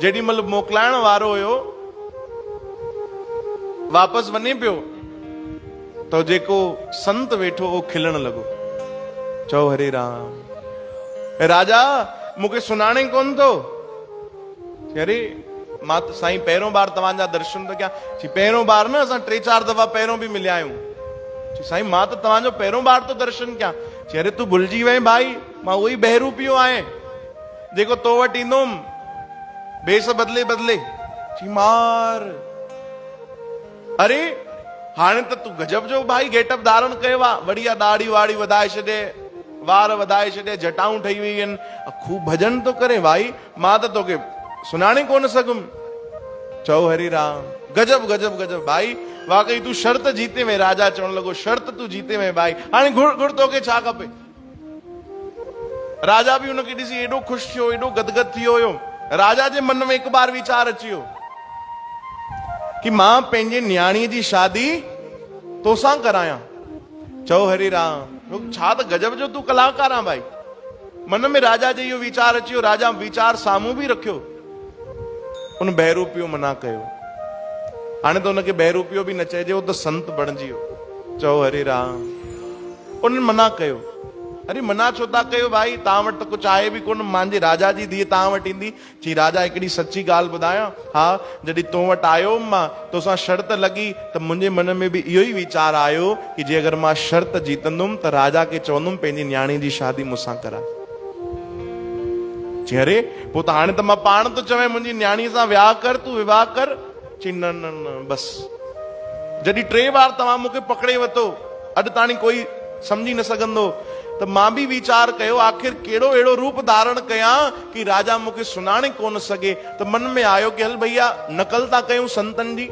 A: जेॾी महिल मोकिलाइण वारो हुयो वापसि वञे पियो त जेको संत वेठो उहो खिलण लॻो। चओ हरे राम। राजा मूंखे सुञाणे कोन थो? अरे मां त साईं पहिरों बार तव्हांजा दर्शन तो कयां। चई पहिरों बार न, असां 3-4 दफ़ा पहिरों भी मिलिया आहियूं। चई साईं मां त तव्हांजो पहिरों बार तो दर्शन कयां। चई अरे तू भुलिजी वएं भाई, मां उहो ई बहरूपियो आहियां जेको तो वटि ईंदुमि बेस बदले बदले। चई मार अरे हाणे त तू गजब जो भाई गेटअप धारण कयो आहे, बढ़िया दाढ़ी वाड़ी वधाए छॾे, वार वधाए छॾे, जटाऊं ठही वई आहिनि, खूब भजन तो करे भाई, मां त तोखे सुञाणे कोन सघुमि। चओ हरि राम, गजब गजब गजब भाई, वाकई तू शर्त जीते में। राजा चवण लॻो शर्त तू जीते में भाई, हाणे घुर घुर तोखे छा खपे। राजा बि हुनखे ॾिसी एॾो ख़ुशि थियो, एॾो गदगद थी वियो। राजा जे मन में हिकु बार वीचार अची वियो कि मां पंहिंजे न्याणीअ जी शादी तोसां करायां। चओ हरि राम, छा त गजब जो तू कलाकार आहे भाई। मन में राजा जो इहो वीचार अची वियो। राजा वीचार साम्हूं बि रखियो, उन बहरूपियो मना कयो। हाणे त हुनखे बहरूपियो बि न चइजे, उहो त संत बणिजी वियो। चओ हरि राम, उन्हनि मना कयो। अरे मना छो था कयो भाई, तव्हां वटि त कुझु आहे बि कोन, मुंहिंजे राजा जी धीअ तव्हां वटि ईंदी। चई राजा हिकिड़ी सची ॻाल्हि ॿुधायां, हा जॾहिं तो वटि आयो मां तोसां शर्त लॻी त मुंहिंजे मन में बि इहो ई वीचार आयो कि जे अगरि मां शर्त जीतंदुमि त राजा खे चवंदुमि पंहिंजी न्याणी जी शादी मूंसां करा। चई अरे पोइ त हाणे त मां पाण थो चवां मुंहिंजी न्याणीअ सां विहाउ कर, तूं विवाह कर। चई न न न बस, जॾहिं 3 बार तव्हां मूंखे पकड़े वरितो, अॼु ताणी कोई समझी न सघंदो, त मां बि वीचार कयो आख़िर कहिड़ो अहिड़ो रूप धारण कयां कि राजा मूंखे सुञाणे कोन सघे। त मन में आयो कि हल भैया नकल था कयूं संतनि जी,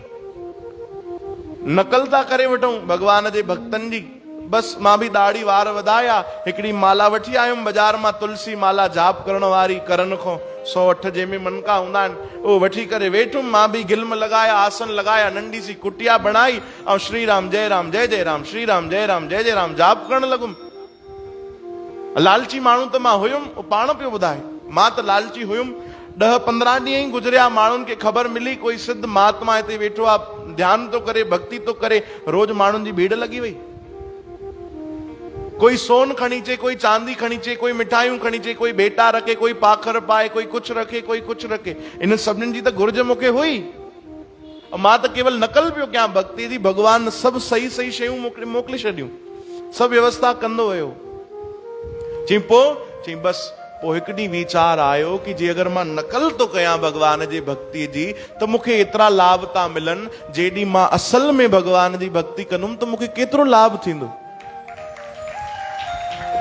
A: नकल था करे वठूं भगवान जे भक्तनि जी। बस मां बि दाढ़ी वार वधाया, हिकिड़ी माला वठी आयुमि बाज़ार मां, तुलसी माला जाप करण वारी, करन खां 108 जंहिंमें मनका हूंदा आहिनि, उहो वठी करे वेठुमि। मां बि गिल्म लॻाया, आसन लॻाया, नंढी सी कुटिया बणाई ऐं श्री राम जय राम जय जय राम, श्री राम जय राम जय जय राम जाप करण लॻुमि। लालची माण्हू त मां हुयुमि, उहो पाण पियो ॿुधाए, मां त लालची हुयुमि। 10-15 ॾींहं ई गुज़रिया, माण्हुनि खे ख़बर मिली कोई सिद्ध महात्मा हिते वेठो आहे, ध्यान थो करे, भक्ति थो करे। रोज माण्हुनि जी भीड़ लॻी वई। कोई सोन खणी अचे, कोई चांदी खणी अचे, कोई मिठाइयूं खणी अचे, कोई बेटा रखे, कोई पाखर पाए, कोई कुछ रखे, कोई कुछ रखे। इन सभिनीनि जी त घुर्ज मूंखे हुई, मां त केवल नकल पियो कयां भक्ति जी। भगवान सभु सही सही शयूं मोकिले छॾियूं, सभु व्यवस्था कंदो हुयो। चई पोइ, चई बस पोइ हिकु ॾींहुं वीचार आयो कि जे अगरि मां नकल थो कयां भगवान जी भक्ति जी त मूंखे एतिरा लाभ था मिलनि, जेॾी मां असल में भगवान जी भक्ति कंदुमि त मूंखे केतिरो लाभ थींदो।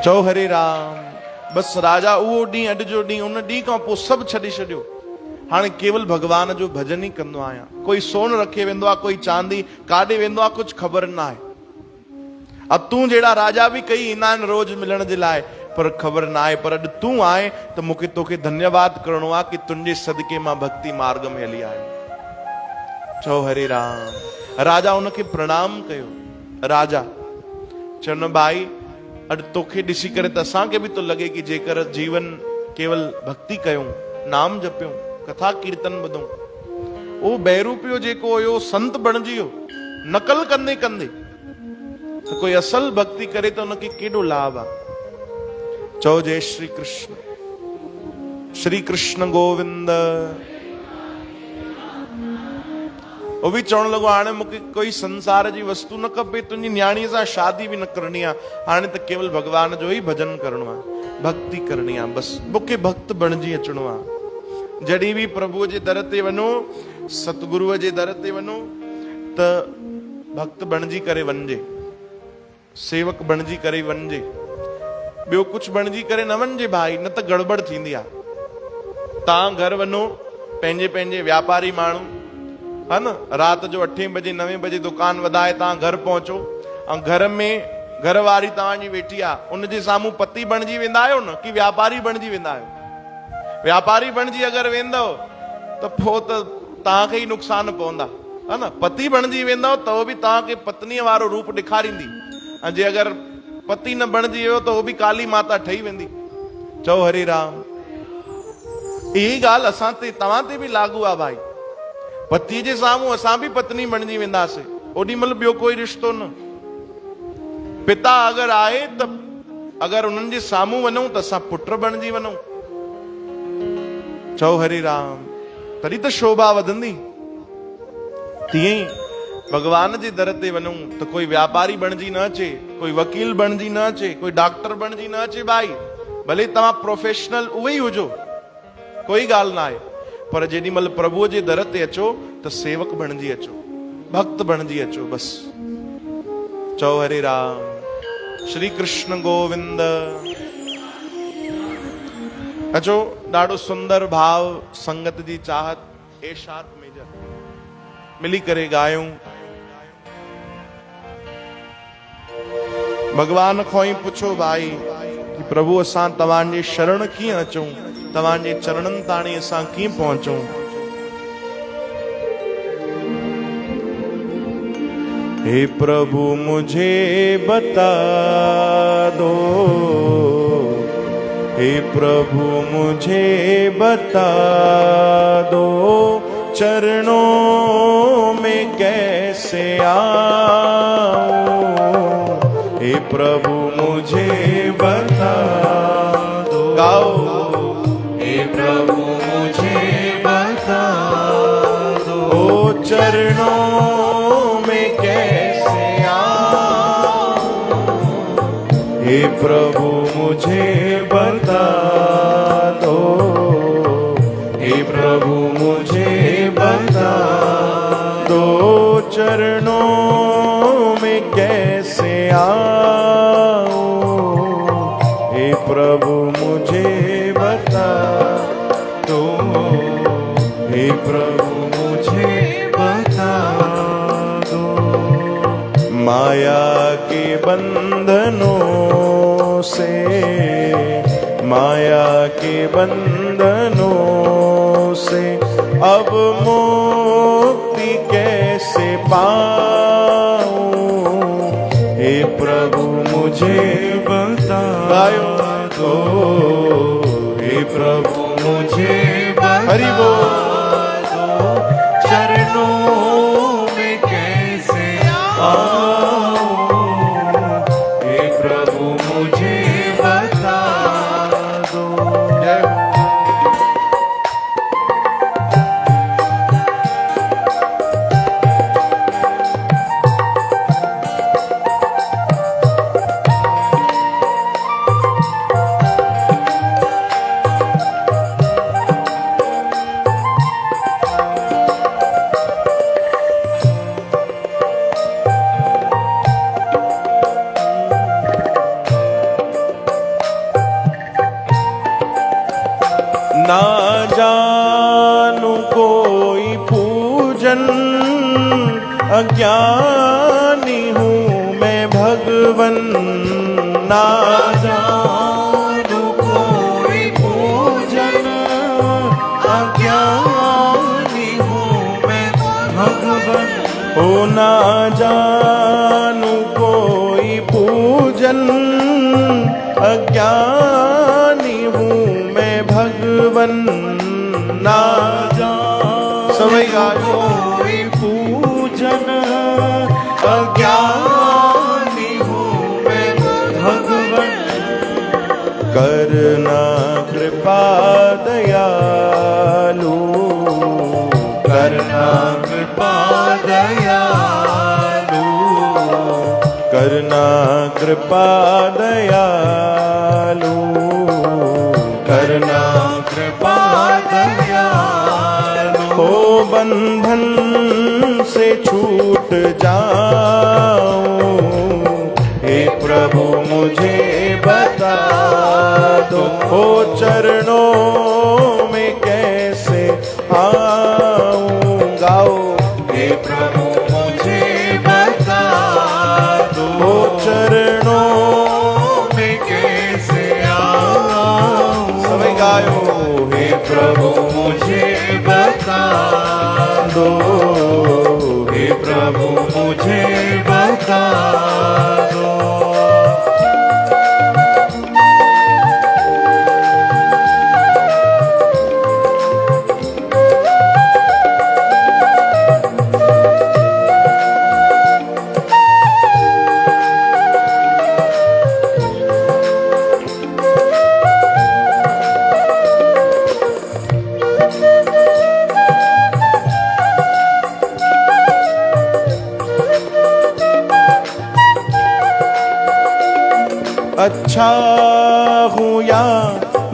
A: चओ हरे राम। बस राजा उहो ॾींहुं, अॼु जो ॾींहुं, उन ॾींहुं खां पोइ सभु छॾे छॾियो। हाणे केवल भगवान जो भजन ई कंदो आहियां। कोई सोन रखे वेंदो आहे, कोई चांदी, काॾे वेंदो आहे कुझु ख़बर न आहे। अब तूं जहिड़ा राजा बि कई ईंदा आहिनि रोज मिलण जे लाइ, पर ख़बर न आहे। पर अॼु तूं आहे त मूंखे तोखे धन्यवाद करणो आहे कि तुंहिंजे सदके मां भक्ति मार्ग में हली आयो। चओ हरे राम। राजा उनखे प्रणाम कयो। राजा चवनि भाई अॼु तोखे ॾिसी करे त असांखे बि थो लॻे कि जेकर जीवन केवल भक्ति कयूं, नाम जपियूं, कथा कीर्तन ॿुधूं, उहो बहरूपियो जेको हुयो संत बणिजी वियो। नकल कंदे कंदे त कोई असल भक्ति करे त उनखे केॾो लाभ आहे। चओ जय श्री कृष्ण। श्री कृष्ण गोविंद। वो बि चवण लॻो हाणे मूंखे कोई संसार जी वस्तु न खपे, तुंहिंजी न्याणीअ सां शादी बि न करणी आहे, हाणे त केवल भगवान जो ई भजन करणो आहे, भक्ति करणी आहे। बस मूंखे भक्त बणिजी अचिणो आहे। जॾहिं बि प्रभुअ जे दर ते वञो, सतगुरुअ जे दर ते वञो त भक्त बणिजी करे वञिजे, सेवक बणिजी करे वञिजे, ॿियो कुझु बणिजी करे न वञिजे भाई, न त गड़बड़ थींदी आहे। तव्हां घर वञो, पंहिंजे पंहिंजे व्यापारी माण्हू है न, राति जो 8 बजे 9 बजे दुकान वधाए तव्हां घर पहुचो, ऐं घर में घर वारी तव्हांजी वेठी आहे, उनजे साम्हूं पति बणिजी वेंदा आहियो न कि व्यापारी बणिजी वेंदा आहियो? व्यापारी बणिजी अगरि वेंदव त पोइ त तव्हांखे ई नुक़सान पवंदा, है न। पति बणिजी वेंदव त उहो बि तव्हांखे पत्नीअ वारो रूप ॾेखारींदी, ऐं जे अगरि पति न बणिजी वियो त उहो बि काली माता ठही वेंदी। चओ हरे राम। यही ॻाल्हि असां ते, तव्हां ते बि लागू आहे भाई। पति जे साम्हूं असां बि पत्नी बणिजी वेंदासीं, ओॾी महिल ॿियो कोई रिश्तो न। पिता अगरि आहे त अगरि उन्हनि जे साम्हूं वञूं त असां पुट बणिजी वञूं। चओ हरे राम। तरी तो शोभा वधंदी। तीअं ई भगवान जे दर ते वञूं त कोई व्यापारी बणजी न अचे, कोई वकील बणजी न अचे, कोई डॉक्टर बणजी न अचे भाई, भले तव्हां प्रोफेशनल उहे ई हुजो, कोई ॻाल्हि न आहे, पर जेॾी महिल प्रभुअ जे दर ते अचो त सेवक बणजी अचो, भक्त बणजी अचो। बस चओ हरे राम, श्री कृष्ण गोविंद। अचो, ॾाढो सुंदर भाव, संगत जी चाहत, एशात मेजर मिली करे ॻायूं। भगवान खां ई पुछो भाई कि प्रभु असां तव्हांजे शरण कीअं अचूं, तव्हांजे चरणनि ताणी असां कीअं पहुचूं। हे प्रभु मुझे बता दो, हे प्रभु मुझे बता दो, चरणों में कैसे आऊं। हे प्रभु मुझे बता दो, गाओ।
C: हे प्रभु मुझे बता दो,
A: ओ चरणों में कैसे आऊं। हे प्रभु मुझे बता दो, हे प्रभु मुझे बता दो, चरणों में कैसे आऊं। हे प्रभु मुझे बता दो, हे प्रभु मुझे बता दो। माया के बंधनों से, माया के बंधनों से अब मुक्ति कैसे पाऊं। हे प्रभु मुझे बता दो, हे प्रभु मुझे हरि बोल दो, चरणों में कैसे आऊं। हे प्रभु मुझे बता दो। जय हो। ना जानू कोई पूजन, अज्ञानी हूँ मैं भगवन। ना जानू कोई पूजन, अज्ञानी हूँ मैं भगवन। ओ ना जानू कोई पूजन, अज्ञानी हूँ मैं भगवन। ना समय कोई पूजन, अज्ञानी हूँ मैं भगवन। करना कृपा दयालु, करना कृपा दयालु, करना कृपा दयालु, करना कृपा दयालु। हो बंधन से छूट जाऊं, हे प्रभु मुझे बता दो। हो चरणों में कैसे आऊं, गाओ। हे प्रभु मुझे बता दो, हो चरणों में कैसे आऊं। समय गायो। हे प्रभु मुझे बता दो, हे प्रभु मुझे बता दो।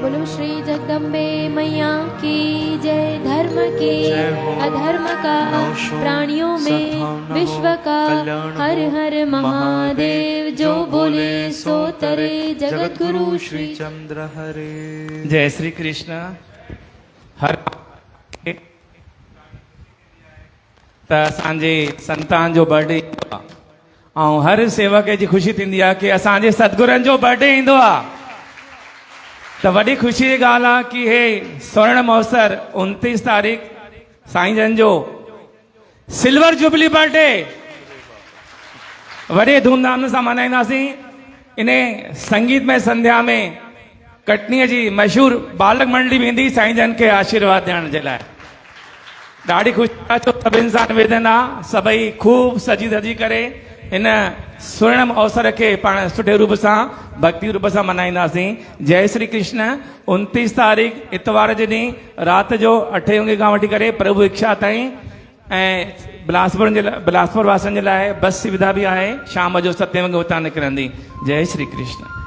D: बोलो श्री जगदम्बे मैया की जय। धर्म के अधर्म का प्राणियों में विश्व का हर हर महादेव। जो बोले सो तरे जगत गुरु श्री
E: चंद्र हरे।
F: जय श्री कृष्ण। हर त असांजे संतान जो बर्थडे ऐं हर सेवक जी ख़ुशी थींदी आहे कि असांजे सतगुरनि जो बर्थडे ईंदो आहे त वॾी ख़ुशी जी ॻाल्हि आहे कि हे स्वर्ण महोत्सव 29 तारीख़ साईं जन जो सिल्वर जुबली बर्थडे वॾे धूमधाम सां मल्हाईंदासीं। इन संगीतमय संध्या में कटनीअ जी मशहूर बालक मंडली वेंदी साईं जन खे आशीर्वाद ॾियण जे लाइ। ॾाढी ख़ुशी आहे छो सभिनि सां निवेदन आहे सभई खूब सजी धजी करे इन स्वर्णम अवसर के पाण सुठे रूप सां भक्ति रूप सां मल्हाईंदासीं। जय श्री कृष्ण। 29 तारीख़ इतवार जे ॾींहुं राति जो 8 वॻे खां वठी करे प्रभु इच्छा ताईं ऐं बिलासपुर वासियुनि जे लाइ बस सुविधा बि आहे। शाम जो 7 वॻे उतां निकिरंदी। जय श्री कृष्ण।